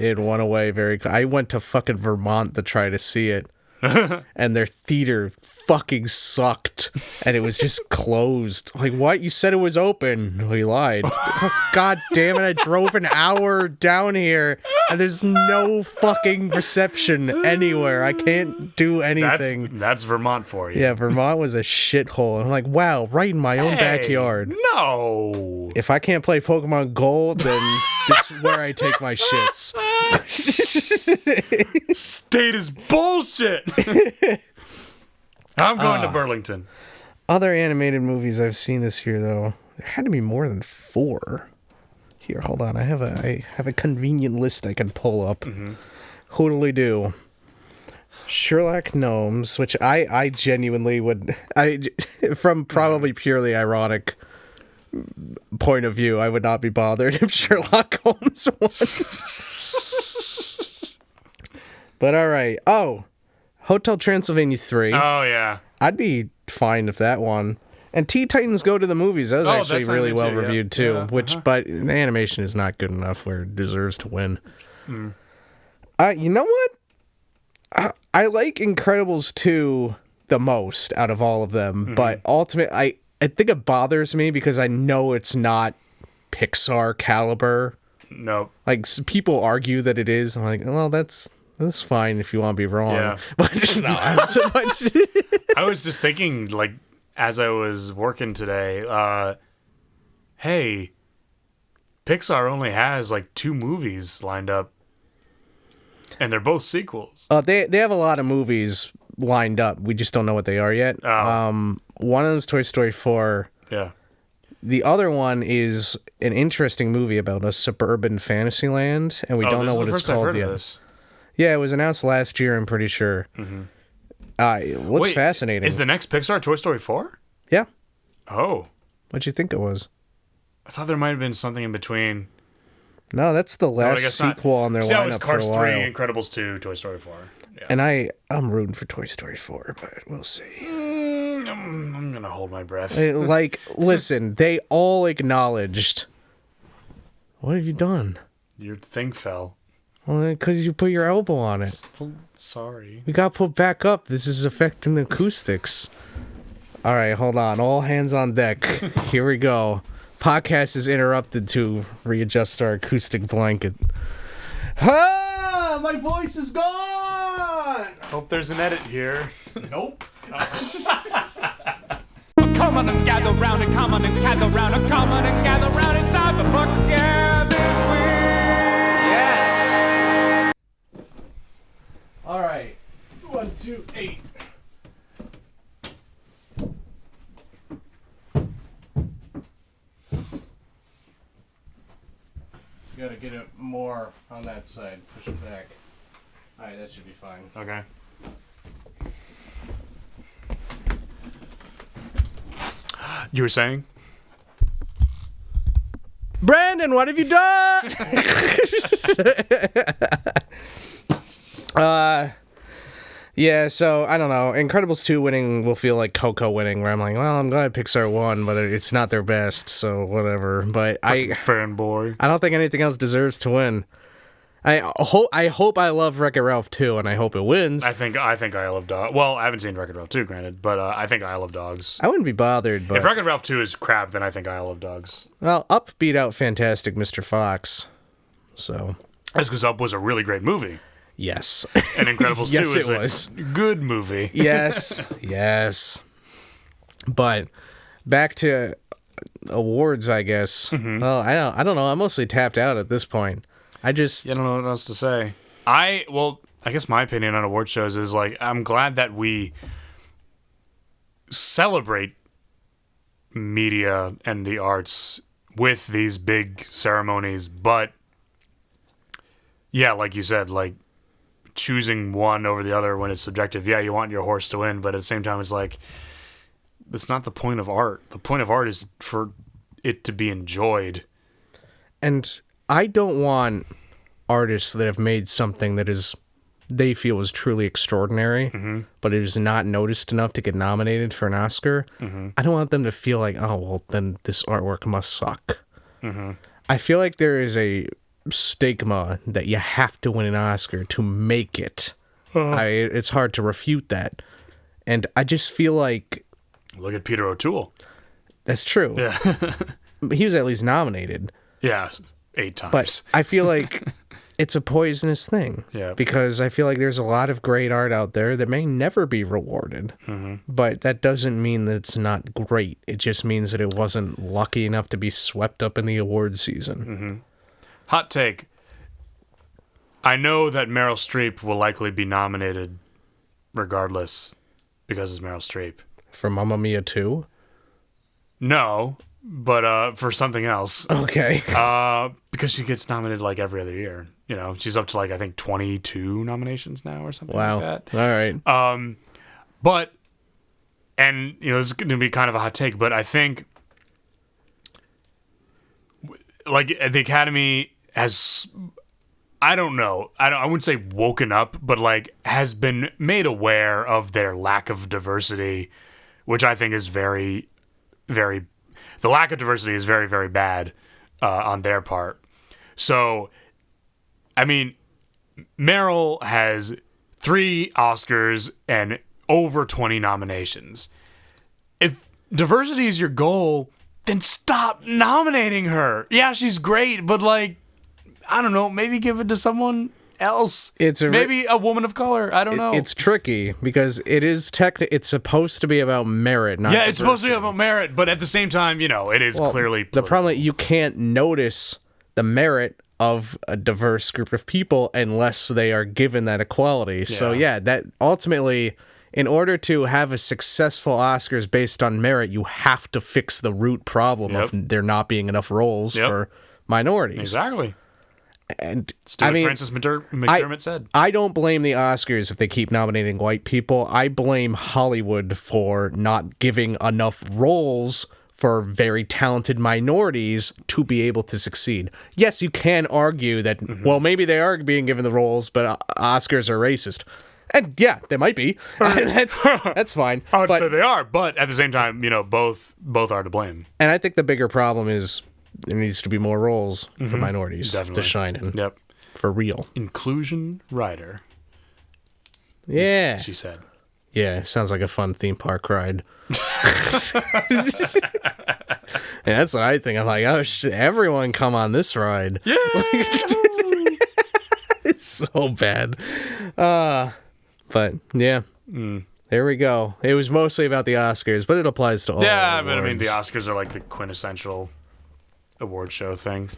It went away very... I went to fucking Vermont to try to see it. And their theater fucking sucked, and it was just closed. Like, what? You said it was open. We lied. God damn it, I drove an hour down here and there's no fucking reception anywhere. I can't do anything. That's Vermont for you. Yeah, Vermont was a shithole. I'm like, wow, right in my own backyard. No. If I can't play Pokemon Gold, then this is where I take my shits. State is bullshit. I'm going to Burlington. Other animated movies I've seen this year, though, there had to be more than 4. Here, hold on. I have a convenient list I can pull up. Hoodly do. Sherlock Gnomes, which I genuinely would... from probably purely ironic point of view, I would not be bothered if Sherlock Holmes won. But all right. Oh, Hotel Transylvania 3. Oh, yeah. I'd be fine if that won. And Teen Titans Go to the Movies. That was actually really well reviewed, too. Yeah. But the animation is not good enough where it deserves to win. You know what? I like Incredibles 2 the most out of all of them. But ultimately, I think it bothers me because I know it's not Pixar caliber. No. Like, people argue that it is. I'm like, well, that's fine if you want to be wrong. Yeah. But no, I'm so much. I was just thinking, like, as I was working today, hey, Pixar only has like 2 movies lined up, and they're both sequels. They have a lot of movies lined up. We just don't know what they are yet. One of them is Toy Story 4. Yeah. The other one is an interesting movie about a suburban fantasy land, and we don't know what it's called yet. Yeah, it was announced last year, I'm pretty sure. It looks fascinating. Is the next Pixar Toy Story 4? Yeah. Oh. What'd you think it was? I thought there might have been something in between. No, that's the last sequel on their lineup for a while. Cars 3, Incredibles 2, Toy Story 4. Yeah. And I'm rooting for Toy Story 4, but we'll see. I'm going to hold my breath. Listen, they all acknowledged. What have you done? Your thing fell. Well, because you put your elbow on it. Sorry. We got put back up. This is affecting the acoustics. All right, hold on. All hands on deck. Here we go. Podcast is interrupted to readjust our acoustic blanket. Ah, my voice is gone! Hope there's an edit here. Nope. Come on and gather round and come on and gather round and come on and gather round. It's time for Buck Yeah This Week. Yes. All right. 1, 2, 8. You gotta get it more on that side. Push it back. All right, that should be fine. Okay. You were saying? Brandon, what have you done? Yeah, so I don't know. Incredibles 2 winning will feel like Coco winning, where I'm like, well, I'm glad Pixar won, but it's not their best, so whatever. But Fanboy. I don't think anything else deserves to win. I hope I love Wreck-It Ralph 2, and I hope it wins. I think I Love Dogs. Well, I haven't seen Wreck-It Ralph 2, granted, but I think I Love Dogs. I wouldn't be bothered, but If Wreck-It Ralph 2 is crap, then I think I Love Dogs. well, Up beat out Fantastic Mr. Fox, so That's because Up was a really great movie. yes. And Incredibles Yes, 2 it was. a good movie. Yes. But back to awards, I guess. Mm-hmm. Well, I don't know. I'm mostly tapped out at this point. I don't know what else to say. I guess my opinion on award shows is like, I'm glad that we celebrate media and the arts with these big ceremonies, but yeah, like you said, like choosing one over the other when it's subjective. Yeah, you want your horse to win, but at the same time, it's like, that's not the point of art. The point of art is for it to be enjoyed. And I don't want artists that have made something that they feel is truly extraordinary, but it is not noticed enough to get nominated for an Oscar. I don't want them to feel like, oh, well, then this artwork must suck. I feel like there is a stigma that you have to win an Oscar to make it. It's hard to refute that. And I just feel like... Look at Peter O'Toole. That's true. Yeah. He was at least nominated. Yeah, 8 times. But I feel like it's a poisonous thing. Yeah. Because I feel like there's a lot of great art out there that may never be rewarded. But that doesn't mean that it's not great. It just means that it wasn't lucky enough to be swept up in the award season. Hot take. I know that Meryl Streep will likely be nominated regardless because it's Meryl Streep. For Mamma Mia 2? No, but for something else. Okay. Because she gets nominated like every other year. You know, she's up to like, I think 22 nominations now or something like that. All right. But, and, you know, this is going to be kind of a hot take, but I think, like, the Academy has, I don't know, I wouldn't say woken up, but, like, has been made aware of their lack of diversity, which I think is very, very, the lack of diversity is very, very bad on their part. So, I mean, Meryl has 3 Oscars and over 20 nominations. If diversity is your goal, then stop nominating her. Yeah, she's great, but like, I don't know, maybe give it to someone else. Maybe a woman of color. I don't know. It's tricky because it is it's supposed to be about merit, not it's supposed to be about merit, but at the same time, you know, it is clearly political. The problem, you can't notice the merit of a diverse group of people unless they are given that equality. So that ultimately, in order to have a successful Oscars based on merit, you have to fix the root problem of there not being enough roles for minorities. Exactly. And it's what Frances McDermott said. I don't blame the Oscars if they keep nominating white people. I blame Hollywood for not giving enough roles for very talented minorities to be able to succeed. Yes, you can argue that, well, maybe they are being given the roles, but Oscars are racist. And yeah, they might be. That's fine. I would say they are, but at the same time, you know, both are to blame. And I think the bigger problem is there needs to be more roles for minorities to shine in. Yep. For real. Inclusion rider. Yeah. She said. Yeah, sounds like a fun theme park ride. Yeah, that's what I think. I'm like, oh, everyone come on this ride. Yeah. It's so bad. But yeah. There we go. It was mostly about the Oscars, but it applies to all Yeah, awards. but I mean, the Oscars are like the quintessential award show thing.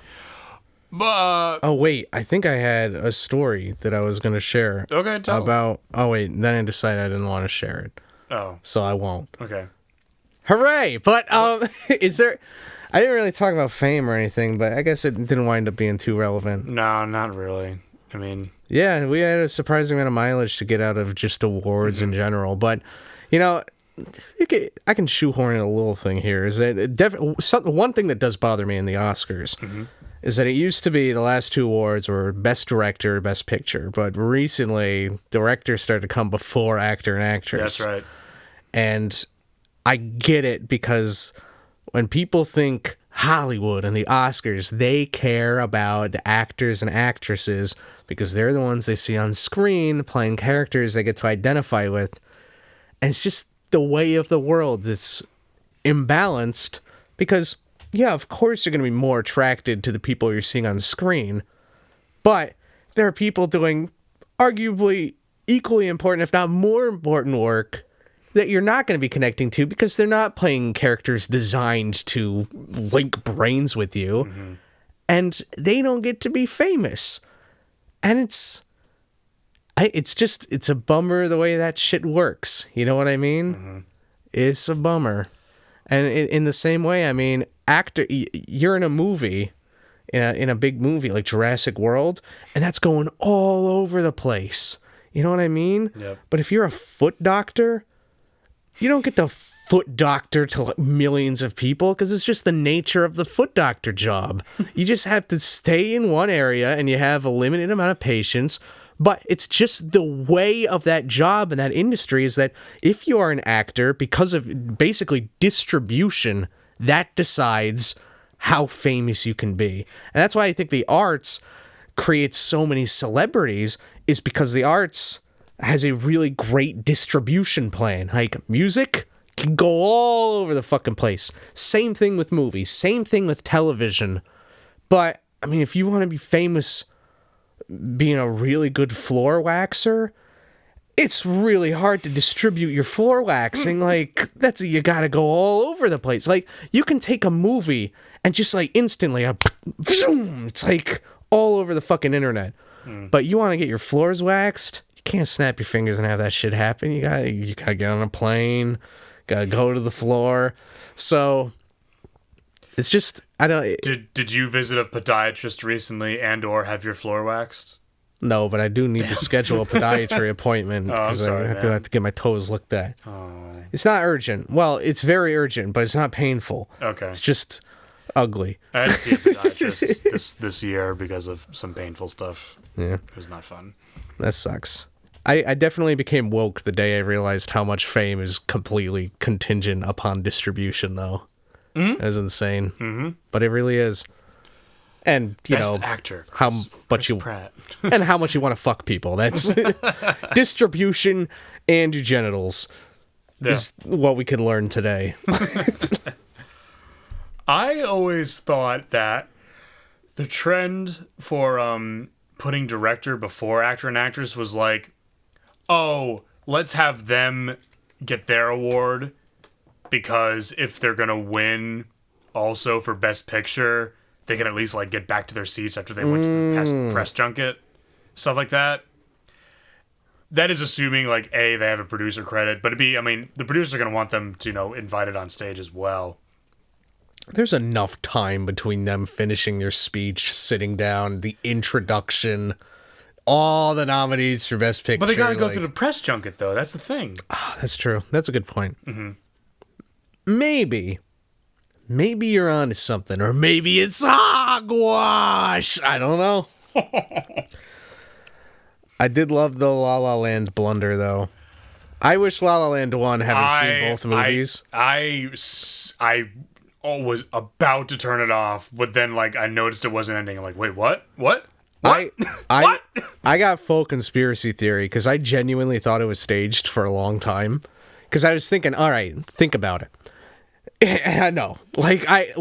But oh wait, I think I had a story that I was gonna share. Okay, tell. About. Oh wait, then I decided I didn't want to share it. Oh, so I won't. Okay. Hooray! But is there? I didn't really talk about fame or anything, but I guess it didn't wind up being too relevant. No, not really. I mean, yeah, we had a surprising amount of mileage to get out of just awards in general. But, you know, I can shoehorn in a little thing here. Is that one thing that does bother me in the Oscars is that it used to be the last two awards were Best Director, Best Picture. But recently, director started to come before actor and actress. That's right. And I get it because when people think Hollywood and the Oscars, they care about the actors and actresses because they're the ones they see on screen playing characters they get to identify with. And it's just the way of the world. It's imbalanced because, yeah, of course you're going to be more attracted to the people you're seeing on screen. But there are people doing arguably equally important, if not more important work that you're not going to be connecting to because they're not playing characters designed to link brains with you. And they don't get to be famous. And it's a bummer the way that shit works. You know what I mean? It's a bummer. And in the same way, I mean, you're in a movie, in a big movie like Jurassic World, and that's going all over the place. You know what I mean? Yep. But if you're a foot doctor, you don't get the foot doctor to millions of people because it's just the nature of the foot doctor job. You just have to stay in one area and you have a limited amount of patients. But it's just the way of that job and that industry is that if you are an actor, because of basically distribution, that decides how famous you can be. And that's why I think the arts creates so many celebrities is because the arts has a really great distribution plan. Like music can go all over the fucking place. Same thing with movies. Same thing with television. But, I mean, if you want to be famous being a really good floor waxer, it's really hard to distribute your floor waxing. Like, you gotta go all over the place. Like, you can take a movie and just, like, instantly, it's like all over the fucking internet. But you want to get your floors waxed? You can't snap your fingers and have that shit happen. You gotta get on a plane, gotta go to the floor. So it's just Did you visit a podiatrist recently and/or have your floor waxed? No, but I do need to schedule a podiatry appointment because sorry, I have to get my toes looked at. Oh. It's not urgent. Well, it's very urgent, but it's not painful. Okay. It's just ugly. I had to see a podiatrist this year because of some painful stuff. Yeah. It was not fun. That sucks. I definitely became woke the day I realized how much fame is completely contingent upon distribution, though. It was insane. But it really is. And, Best actor, Chris Pratt. and how much you want to fuck people. That's distribution and your genitals is what we can learn today. I always thought that the trend for putting director before actor and actress was like, oh, let's have them get their award because if they're going to win also for Best Picture, they can at least like get back to their seats after they went to the press junket, stuff like that. That is assuming like A, they have a producer credit, but B, I mean, the producers are going to want them to, invited on stage as well. There's enough time between them finishing their speech, sitting down, the introduction, all the nominees for Best Picture. But they got to go through the press junket, though. That's the thing. That's true. That's a good point. Maybe you're onto something, or maybe it's hogwash. I don't know. I did love the La La Land blunder, though. I wish La La Land won, having seen both movies. I was about to turn it off, but then like I noticed it wasn't ending. I'm like, wait, what? What? What? What? I got full conspiracy theory because I genuinely thought it was staged for a long time. Because I was thinking, all right, think about it. No, like I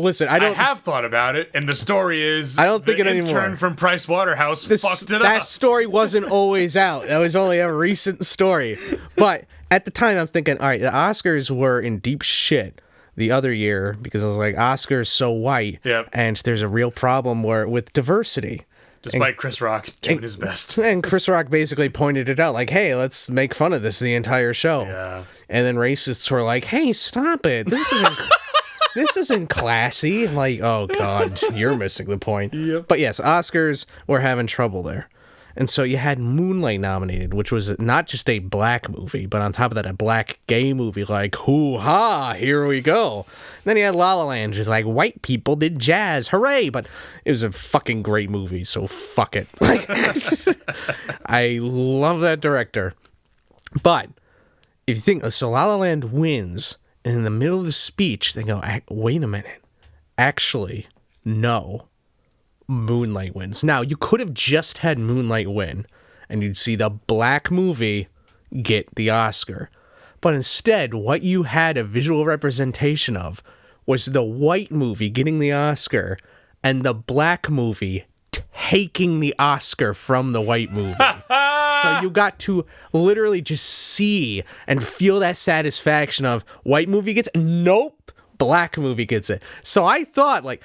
have thought about it, and the story is I don't think the it intern anymore. from Price Waterhouse fucked it that up. story wasn't always out. That was only a recent story. But at the time, I'm thinking, all right, the Oscars were in deep shit the other year because I was like, Oscars so white, and there's a real problem with diversity. Despite Chris Rock doing his best. And Chris Rock basically pointed it out, like, hey, let's make fun of this the entire show. Yeah. And then racists were like, hey, stop it. This isn't classy. Like, oh, God, you're missing the point. Yep. But yes, Oscars were having trouble there. And so you had Moonlight nominated, which was not just a black movie, but on top of that, a black gay movie, like, hoo-ha, here we go. And then you had La La Land, just like, white people did jazz, hooray! But it was a fucking great movie, so fuck it. Like, I love that director. But if you think, so La La Land wins, and in the middle of the speech, they go, wait a minute, actually, no. Moonlight wins. Now, you could have just had Moonlight win, and you'd see the black movie get the Oscar. But instead, what you had a visual representation of was the white movie getting the Oscar, and the black movie taking the Oscar from the white movie. So you got to literally just see and feel that satisfaction of white movie gets it. Nope, black movie gets it. So I thought, like,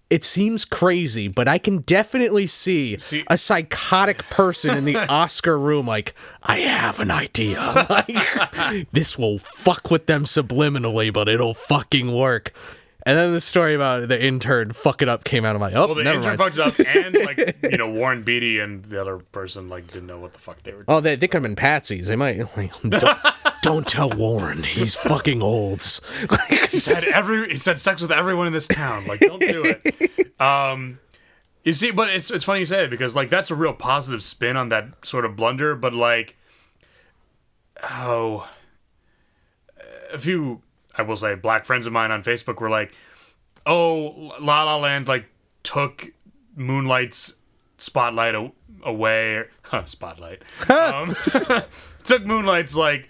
it seems crazy, but I can definitely see a psychotic person in the Oscar room like, I have an idea. Like, this will fuck with them subliminally, but it'll fucking work. And then the story about the intern fucking up came out. I'm like, oh, the never intern mind. fucked it up, and like Warren Beatty and the other person like didn't know what the fuck they were doing. Oh, they could have been patsies. They might like, don't tell Warren. He's fucking old. He's had sex with everyone in this town. Like, don't do it. You see, but it's funny you say it because like that's a real positive spin on that sort of blunder. But like, a few, I will say, black friends of mine on Facebook were like, "Oh, La La Land like took Moonlight's spotlight away." Spotlight took Moonlight's like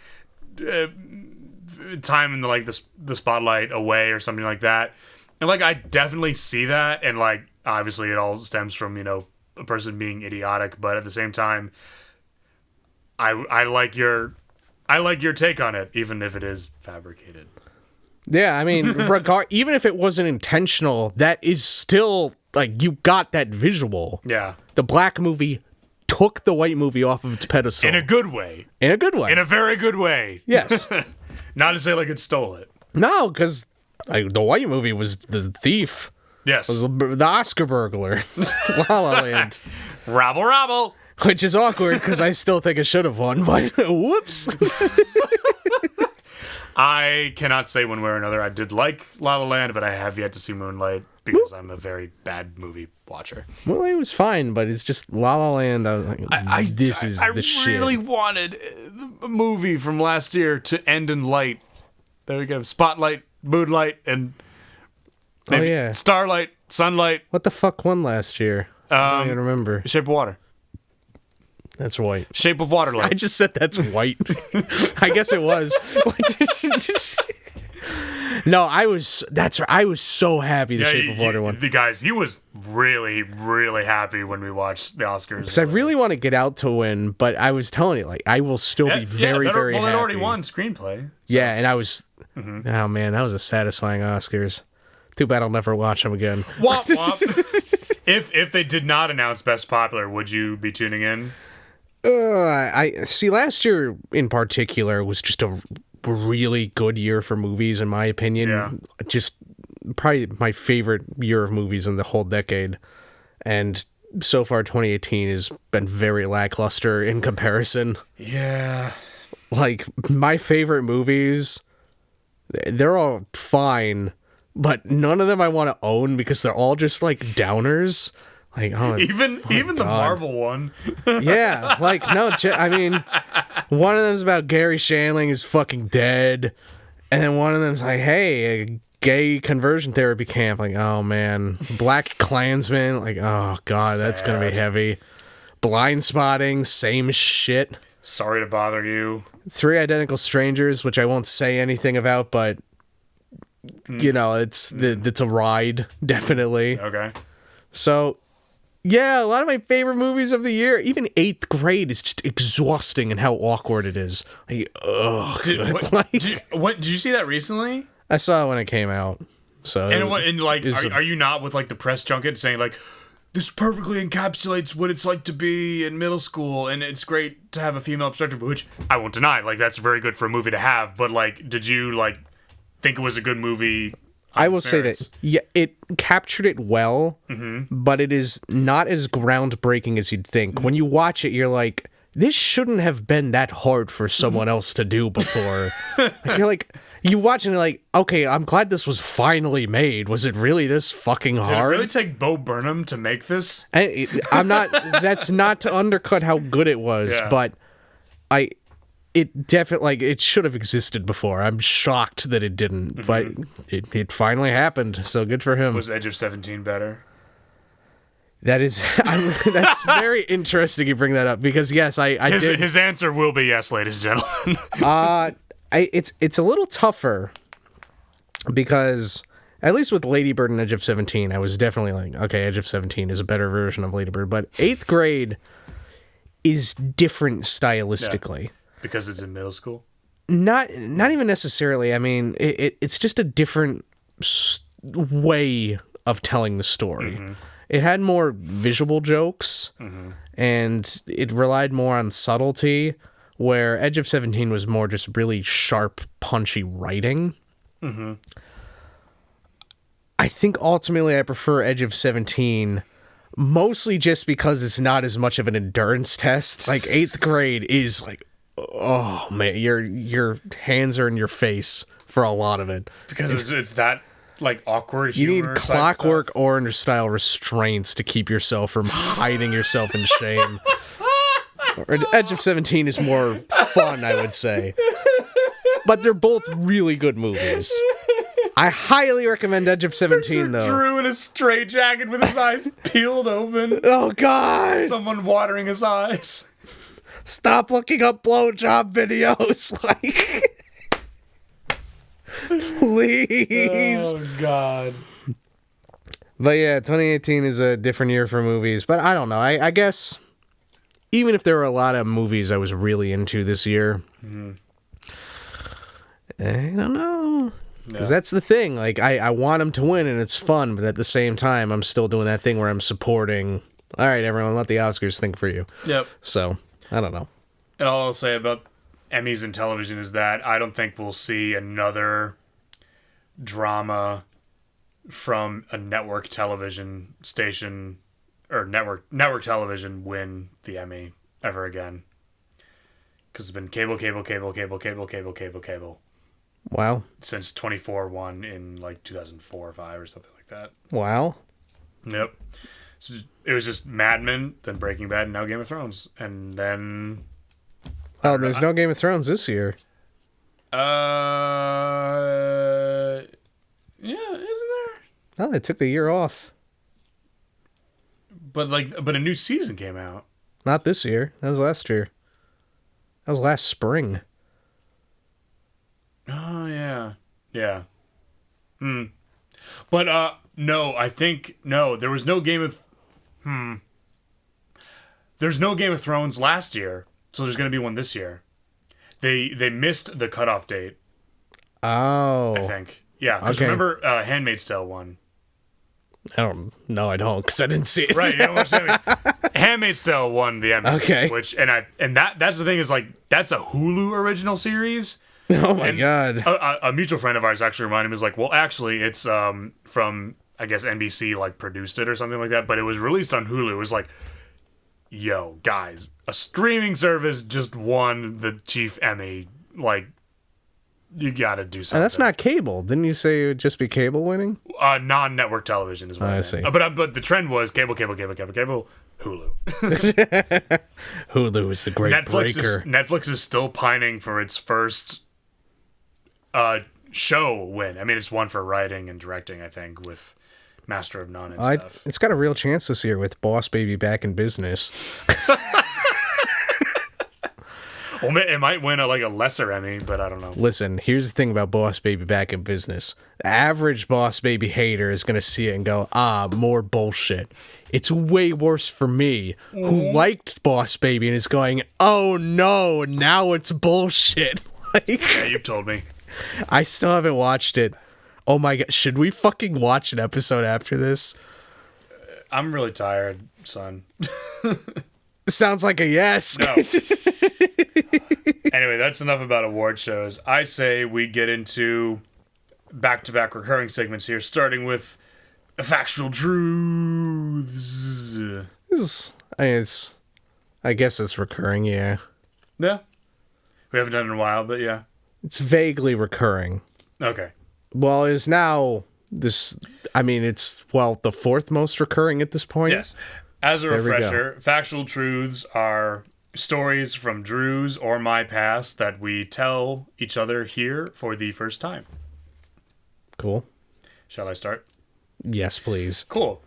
time in the spotlight away or something like that. And like I definitely see that, and like obviously it all stems from a person being idiotic, but at the same time, I like your take on it, even if it is fabricated. Yeah, I mean, even if it wasn't intentional, that is still, like, you got that visual. Yeah. The black movie took the white movie off of its pedestal. In a good way. In a good way. In a very good way. Yes. Not to say like it stole it. No, because the white movie was the thief. Yes. Was the Oscar burglar. La La Land. Rabble, rabble. Which is awkward, because I still think it should have won, but whoops. I cannot say one way or another. I did like La La Land, but I have yet to see Moonlight because I'm a very bad movie watcher. Well, it was fine, but it's just La La Land. I was like, this is the shit. I really wanted a movie from last year to end in light. There we go. Spotlight, Moonlight, and maybe Starlight, Sunlight. What the fuck won last year? I don't even remember. Shape of Water. That's white. Shape of Water. I just said that's white. I guess it was. No, I was so happy the Shape of Water won. The guys, he was really, really happy when we watched the Oscars. Because I really want to Get Out to win, but I was telling you, like, I will still be very happy. Well, it already won screenplay. So. Yeah, and I was, oh man, that was a satisfying Oscars. Too bad I'll never watch them again. Womp womp. If they did not announce Best Popular, would you be tuning in? I see. Last year in particular was just a really good year for movies, in my opinion. Yeah. Just probably my favorite year of movies in the whole decade, and so far 2018 has been very lackluster in comparison. Yeah, like my favorite movies, they're all fine, but none of them I want to own because they're all just like downers. Like, even the Marvel one. Yeah, like, no, I mean, one of them's about Gary Shandling who's fucking dead, and then one of them's like, hey, a gay conversion therapy camp. Like, oh man, Black Klansman. Like, oh god, that's gonna be heavy. Blind Spotting, same shit. Sorry to bother you. 3 Identical Strangers, which I won't say anything about, but You know, it's a ride, definitely. Okay. So, yeah, a lot of my favorite movies of the year. Even Eighth Grade is just exhausting and how awkward it is. Like, Did you see that recently? I saw it when it came out. So, are you not with like the press junket saying like, this perfectly encapsulates what it's like to be in middle school, and it's great to have a female perspective, which I won't deny. Like, that's very good for a movie to have. But like, did you like think it was a good movie? I will say that it captured it well, but it is not as groundbreaking as you'd think. When you watch it, you're like, this shouldn't have been that hard for someone else to do before. You're like, you watch and you're like, okay, I'm glad this was finally made. Was it really this fucking hard? Did it really take Bo Burnham to make this? I'm not. That's not to undercut how good it was, but it definitely it should have existed before. I'm shocked that it didn't, but it finally happened. So good for him. Was Edge of 17 better? That is, that's very interesting you bring that up because yes, I did. His answer will be yes, ladies and gentlemen. It's a little tougher because at least with Lady Bird and Edge of 17, I was definitely like, okay, Edge of 17 is a better version of Lady Bird, but Eighth Grade is different stylistically. Because it's in middle school? Not even necessarily. I mean, it's just a different way of telling the story. It had more visual jokes, and it relied more on subtlety, where Edge of 17 was more just really sharp, punchy writing. I think ultimately I prefer Edge of 17, mostly just because it's not as much of an endurance test. Like, Eighth Grade is like, oh man, your hands are in your face for a lot of it. Because it's that like awkward humor. You need Clockwork Orange style restraints to keep yourself from hiding yourself in shame. Or Edge of 17 is more fun, I would say. But they're both really good movies. I highly recommend Edge of 17, though. Drew in a straitjacket with his eyes peeled open. Oh, God! Someone watering his eyes. Stop looking up blowjob videos. Like... Please. Oh, God. But yeah, 2018 is a different year for movies. But I don't know. I guess even if there were a lot of movies I was really into this year, I don't know. Because that's the thing. Like, I want them to win and it's fun. But at the same time, I'm still doing that thing where I'm supporting. All right, everyone, let the Oscars think for you. Yep. So, I don't know. And all I'll say about Emmys and television is that I don't think we'll see another drama from a network television station or network television win the Emmy ever again. Because it's been cable. Wow. Since 24 won in like 2004 or 5 or something like that. Wow. Yep. So it was just Mad Men, then Breaking Bad, and now Game of Thrones. And then... Oh, there's no Game of Thrones this year. Yeah, isn't there? No, they took the year off. But a new season came out. Not this year. That was last year. That was last spring. Oh, yeah. Yeah. But, no, I think... No, there was no Game of... There's no Game of Thrones last year, so there's going to be one this year. They missed the cutoff date. Oh. I think. Yeah, because remember Handmaid's Tale won. I don't. No, I don't, because I didn't see it. Right, you don't watch Handmaid's Tale won the Emmy. Okay. That's the thing is, like, that's a Hulu original series. Oh my God. A mutual friend of ours actually reminded me, was like, well, actually, it's from, I guess, NBC, like, produced it or something like that, but it was released on Hulu. It was like, yo, guys, a streaming service just won the chief Emmy. Like, you gotta do something. And that's not cable. Didn't you say it would just be cable winning? Non-network television is what I see. But the trend was cable, Hulu. Hulu is the great breaker. Netflix is still pining for its first show win. I mean, it's won for writing and directing, I think, with Master of None and stuff. It's got a real chance this year with Boss Baby back in business. Well, it might win a lesser Emmy, but I don't know. Listen, here's the thing about Boss Baby back in business. The average Boss Baby hater is going to see it and go, more bullshit. It's way worse for me, who liked Boss Baby and is going, oh no, now it's bullshit. Yeah, you've told me. I still haven't watched it. Oh my god, should we fucking watch an episode after this? I'm really tired, son. Sounds like a yes. No. Anyway, that's enough about award shows. I say we get into back-to-back recurring segments here, starting with factual truths. I guess it's recurring, yeah. Yeah. We haven't done it in a while, but yeah. It's vaguely recurring. Okay. Well, it's now it's the fourth most recurring at this point. Yes. As a refresher, factual truths are stories from Drew's or my past that we tell each other here for the first time. Cool. Shall I start? Yes, please. Cool.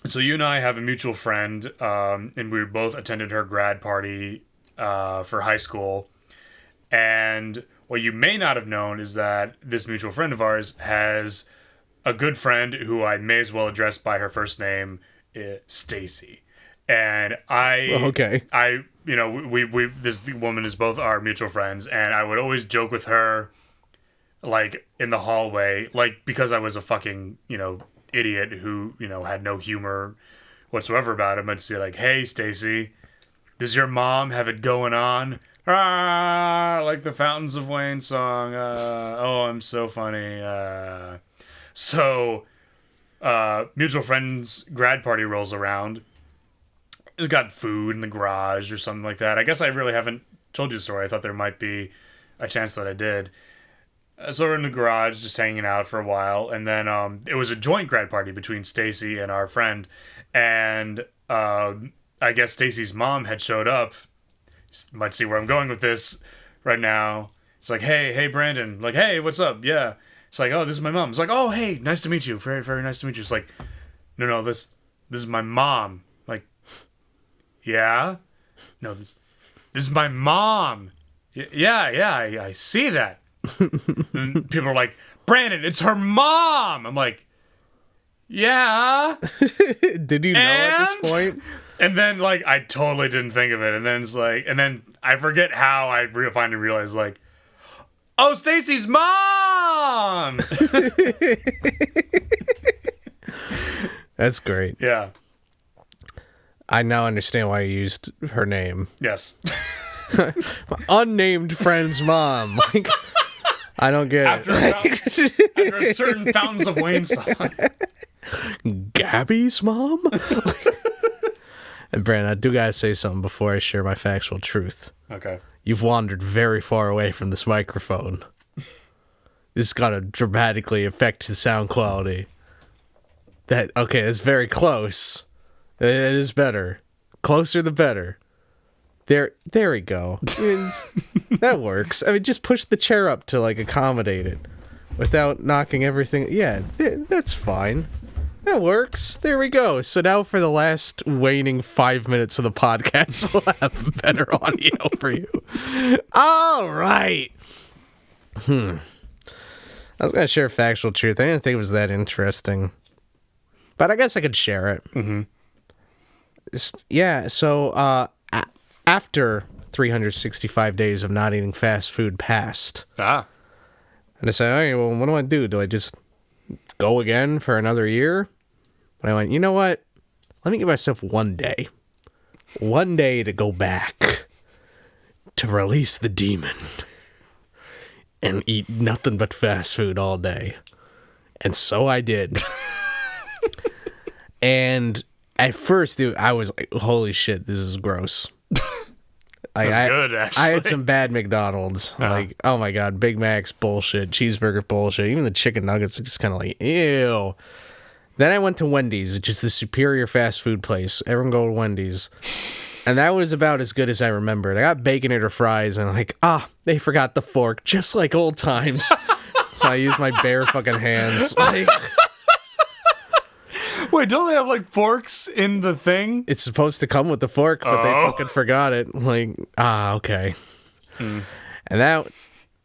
So you and I have a mutual friend, and we both attended her grad party for high school. And what you may not have known is that this mutual friend of ours has a good friend who I may as well address by her first name, Stacy. And this woman is both our mutual friends, and I would always joke with her, in the hallway, because I was a fucking, idiot who, had no humor whatsoever about him. I'd say hey, Stacy, does your mom have it going on? Like the Fountains of Wayne song. Oh, I'm so funny. Mutual friend's grad party rolls around. It's got food in the garage or something like that. I guess I really haven't told you the story. I thought there might be a chance that I did. So we're in the garage just hanging out for a while. And then it was a joint grad party between Stacy and our friend. And I guess Stacy's mom had showed up. You might see where I'm going with this right now. It's hey, Brandon. Hey, what's up? Yeah. It's oh, this is my mom. It's oh, hey, nice to meet you. Very, very nice to meet you. It's no, this is my mom. Yeah? No, this is my mom. Yeah, I see that. And people are Brandon, it's her mom. I'm yeah. Did you know at this point? And then, I totally didn't think of it. And then it's and then I forget how I finally realized, oh, Stacy's mom! That's great. Yeah. I now understand why you used her name. Yes. My unnamed friend's mom. I don't get it. After a certain Fountains of Wayne song. Gabby's mom? And Brandon, I do gotta say something before I share my factual truth. Okay. You've wandered very far away from this microphone. This is gonna dramatically affect the sound quality. That's very close. It is better. Closer the better. There we go. That works. Just push the chair up to accommodate it without knocking everything. Yeah, that's fine. That works. There we go. So now for the last waning 5 minutes of the podcast, we'll have better audio for you. All right. I was going to share a factual truth. I didn't think it was that interesting, but I guess I could share it. Mm-hmm. So after 365 days of not eating fast food passed, and I said, all right, well, what do I do? Do I just go again for another year? But I went, you know what? Let me give myself one day to go back to release the demon and eat nothing but fast food all day. And so I did. And at first, dude, I was like, holy shit, this is gross. That's good, actually. I had some bad McDonald's. Oh my God, Big Mac's bullshit, cheeseburger bullshit. Even the chicken nuggets are just kind of ew. Then I went to Wendy's, which is the superior fast food place. Everyone go to Wendy's. And that was about as good as I remembered. I got bacon or fries, and they forgot the fork, just like old times. So I used my bare fucking hands. Wait, don't they have forks in the thing? It's supposed to come with the fork, but they fucking forgot it. Okay. And that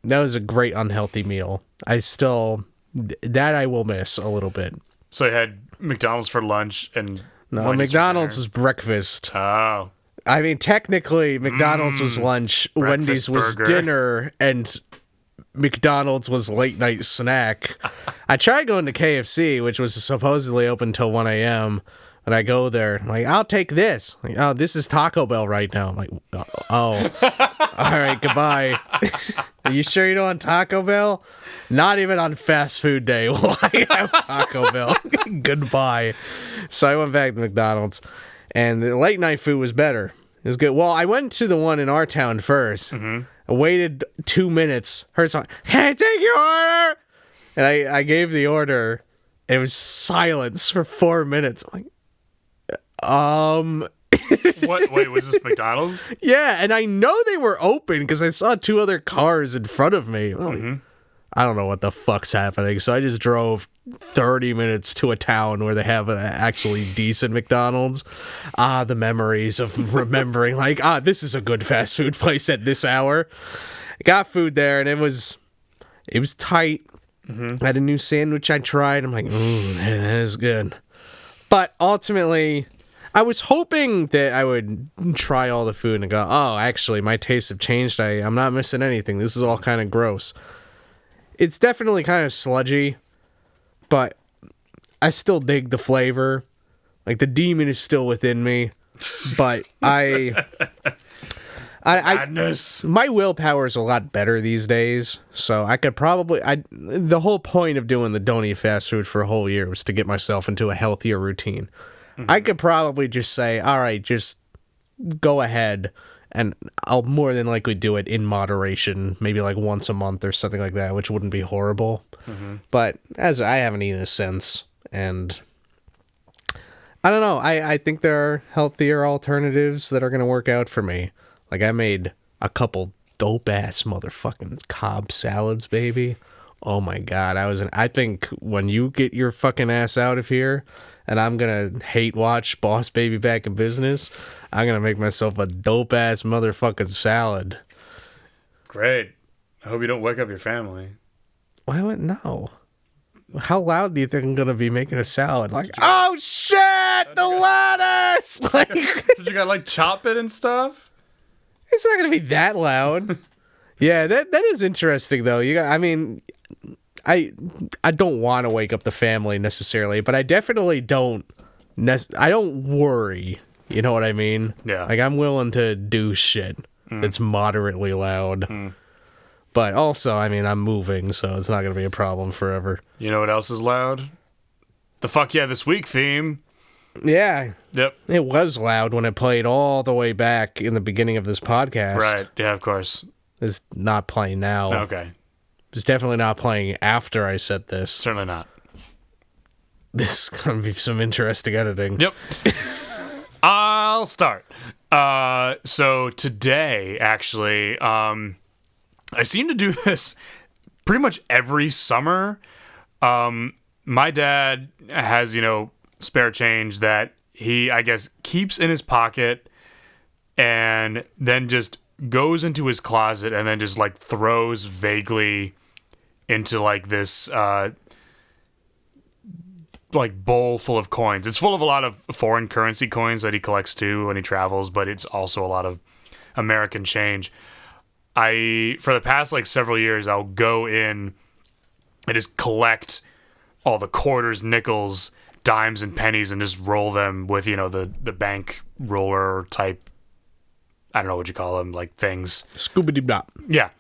was a great unhealthy meal. That I will miss a little bit. So you had McDonald's for lunch and no, Wendy's McDonald's was breakfast. Oh. I mean, technically, McDonald's was lunch, Wendy's was burger. dinner, and McDonald's was late night snack. I tried going to KFC, which was supposedly open till 1 a.m., and I go there, I'm like, I'll take this. Like, oh, this is Taco Bell right now. I'm like, oh, all right, goodbye. Are you sure you don't want Taco Bell? Not even on fast food day will I have Taco Bell. Goodbye. So I went back to McDonald's, and the late night food was better. It was good. Well, I went to the one in our town first. I waited 2 minutes. Heard something, can I take your order? And I gave the order. It was silence for 4 minutes. I'm like, What? Wait, was this McDonald's? Yeah, and I know they were open because I saw 2 other cars in front of me. I don't know what the fuck's happening, so I just drove 30 minutes to a town where they have an actually decent McDonald's. The memories of remembering, like, this is a good fast food place at this hour. I got food there, and it was tight. I had a new sandwich I tried. I'm like, that is good. But ultimately, I was hoping that I would try all the food and go, oh, actually, my tastes have changed. I'm not missing anything. This is all kind of gross. It's definitely kind of sludgy, but I still dig the flavor. Like, the demon is still within me, but Madness. my willpower is a lot better these days, so I could probably... the whole point of doing the Don't Eat Fast Food for a whole year was to get myself into a healthier routine. I could probably just say, all right, just go ahead, and I'll more than likely do it in moderation, maybe like once a month or something like that, which wouldn't be horrible. But as I haven't eaten since, and I don't know, I think there are healthier alternatives that are going to work out for me. Like, I made a couple dope-ass motherfucking Cobb salads, baby. Oh my God, I think when you get your fucking ass out of here, and I'm going to hate watch Boss Baby Back in Business, I'm going to make myself a dope-ass motherfucking salad. Great. I hope you don't wake up your family. Why would no? How loud do you think I'm going to be making a salad? Like, oh shit, the lettuce! Like, Did you got like chop it and stuff? it's not going to be that loud. Yeah, that is interesting though. I don't want to wake up the family necessarily, but I definitely don't. I don't worry. You know what I mean? Yeah. Like, I'm willing to do shit that's moderately loud. But also, I'm moving, so it's not going to be a problem forever. You know what else is loud? The Fuck Yeah This Week theme. Yeah. Yep. It was loud when it played all the way back in the beginning of this podcast. Right. Yeah, of course. It's not playing now. Okay. It's definitely not playing after I said this. Certainly not. This is going to be some interesting editing. Yep. I'll start. So today, actually, I seem to do this pretty much every summer. My dad has, spare change that he, I guess, keeps in his pocket and then just goes into his closet and then just, like, throws vaguely into, like, this, like, bowl full of coins. It's full of a lot of foreign currency coins that he collects too when he travels, but it's also a lot of American change. For the past, like, several years, I'll go in and just collect all the quarters, nickels, dimes, and pennies and just roll them with, the bank roller type, I don't know what you call them, like, things. Scooby-Doo-Bop. Yeah.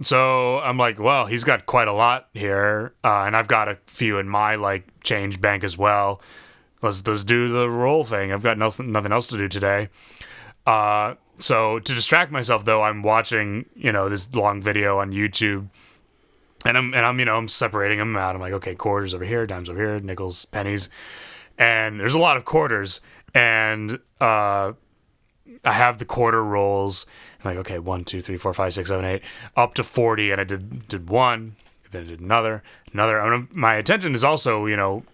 So I'm like, well, he's got quite a lot here, and I've got a few in my, like, change bank as well. Let's do the roll thing. I've got nothing else to do today. So to distract myself, though, I'm watching, this long video on YouTube, and I'm separating them out. I'm like, okay, quarters over here, dimes over here, nickels, pennies, and there's a lot of quarters, and I have the quarter rolls. I'm like, okay, 1, 2, 3, 4, 5, 6, 7, 8, up to 40, and I did one, then I did another. My attention is also,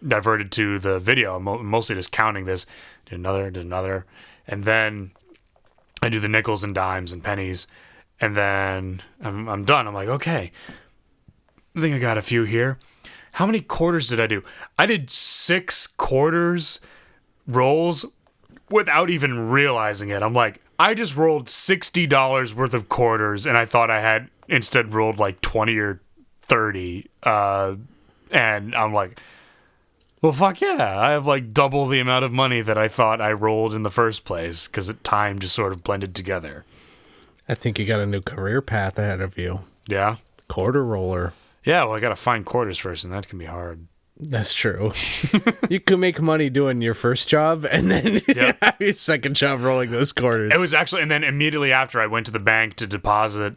diverted to the video. I'm mostly just counting this. Did another, and then I do the nickels and dimes and pennies, and then I'm done. I'm like, okay, I think I got a few here. How many quarters did I do? I did 6 quarters rolls without even realizing it. I'm like, I just rolled $60 worth of quarters, and I thought I had instead rolled like 20 or 30. And I'm like, well, fuck yeah. I have like double the amount of money that I thought I rolled in the first place because time just sort of blended together. I think you got a new career path ahead of you. Yeah? Quarter roller. Yeah, well, I got to find quarters first, and that can be hard. That's true. You can make money doing your first job and then have your second job rolling those quarters. It was actually, and then immediately after I went to the bank to deposit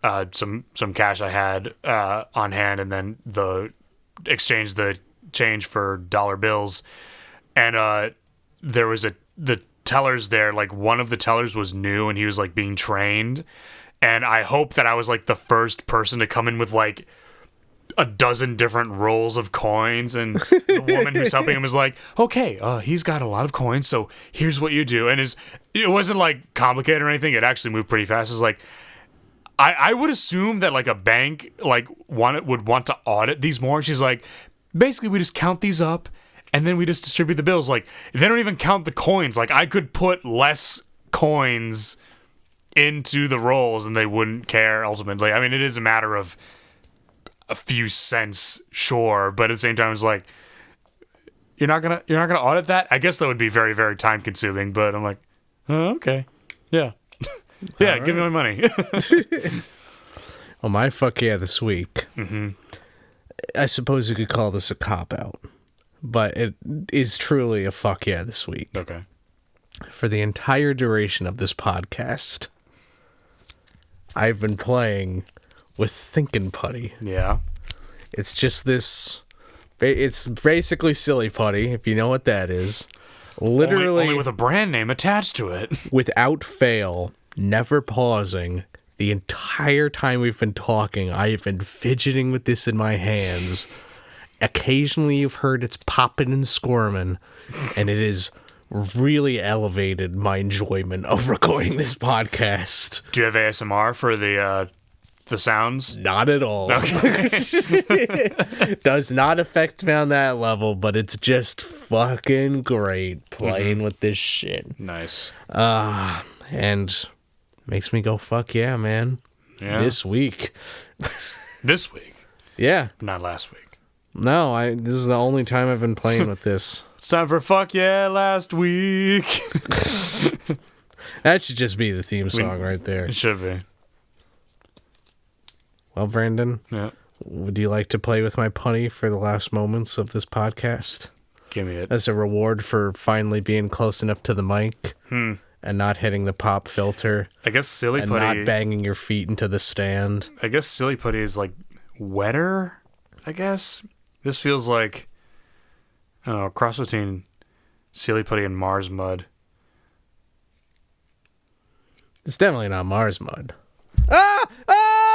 some cash I had on hand, and then exchange the change for dollar bills. And there was the tellers there, like one of the tellers was new and he was like being trained. And I hope that I was like the first person to come in with like a dozen different rolls of coins, and the woman who's helping him was like, okay, he's got a lot of coins, so here's what you do. And it wasn't like complicated or anything. It actually moved pretty fast. It's like, I would assume that like a bank like would want to audit these more. She's like, basically we just count these up and then we just distribute the bills. Like, they don't even count the coins. Like, I could put less coins into the rolls and they wouldn't care ultimately. I mean, it is a matter of a few cents, sure, but at the same time, it's like, you're not gonna audit that. I guess that would be very, very time consuming. But I'm like, oh, okay, yeah, yeah, right. Give me my money. Well, my fuck yeah this week. Mm-hmm. I suppose you could call this a cop out, but it is truly a fuck yeah this week. Okay. For the entire duration of this podcast, I've been playing with Thinkin' Putty. Yeah. It's just this... It's basically Silly Putty, if you know what that is. Literally... Only with a brand name attached to it. Without fail, never pausing, the entire time we've been talking, I have been fidgeting with this in my hands. Occasionally you've heard it's popping and squirming, and it is... really elevated my enjoyment of recording this podcast. Do you have ASMR for the sounds? Not at all. Okay. Does not affect me on that level, but it's just fucking great playing with this shit. Nice. And makes me go, fuck yeah, man. Yeah. This week. This week? Yeah. Not last week. No, this is the only time I've been playing with this. It's time for fuck yeah last week. That should just be the theme song right there. It should be. Well, Brandon, yeah. Would you like to play with my punny for the last moments of this podcast? Give me it. As a reward for finally being close enough to the mic and not hitting the pop filter. I guess Silly Putty... And not banging your feet into the stand. I guess Silly Putty is like wetter, I guess. This feels like, I don't know, a cross between Silly Putty and Mars Mud. It's definitely not Mars Mud.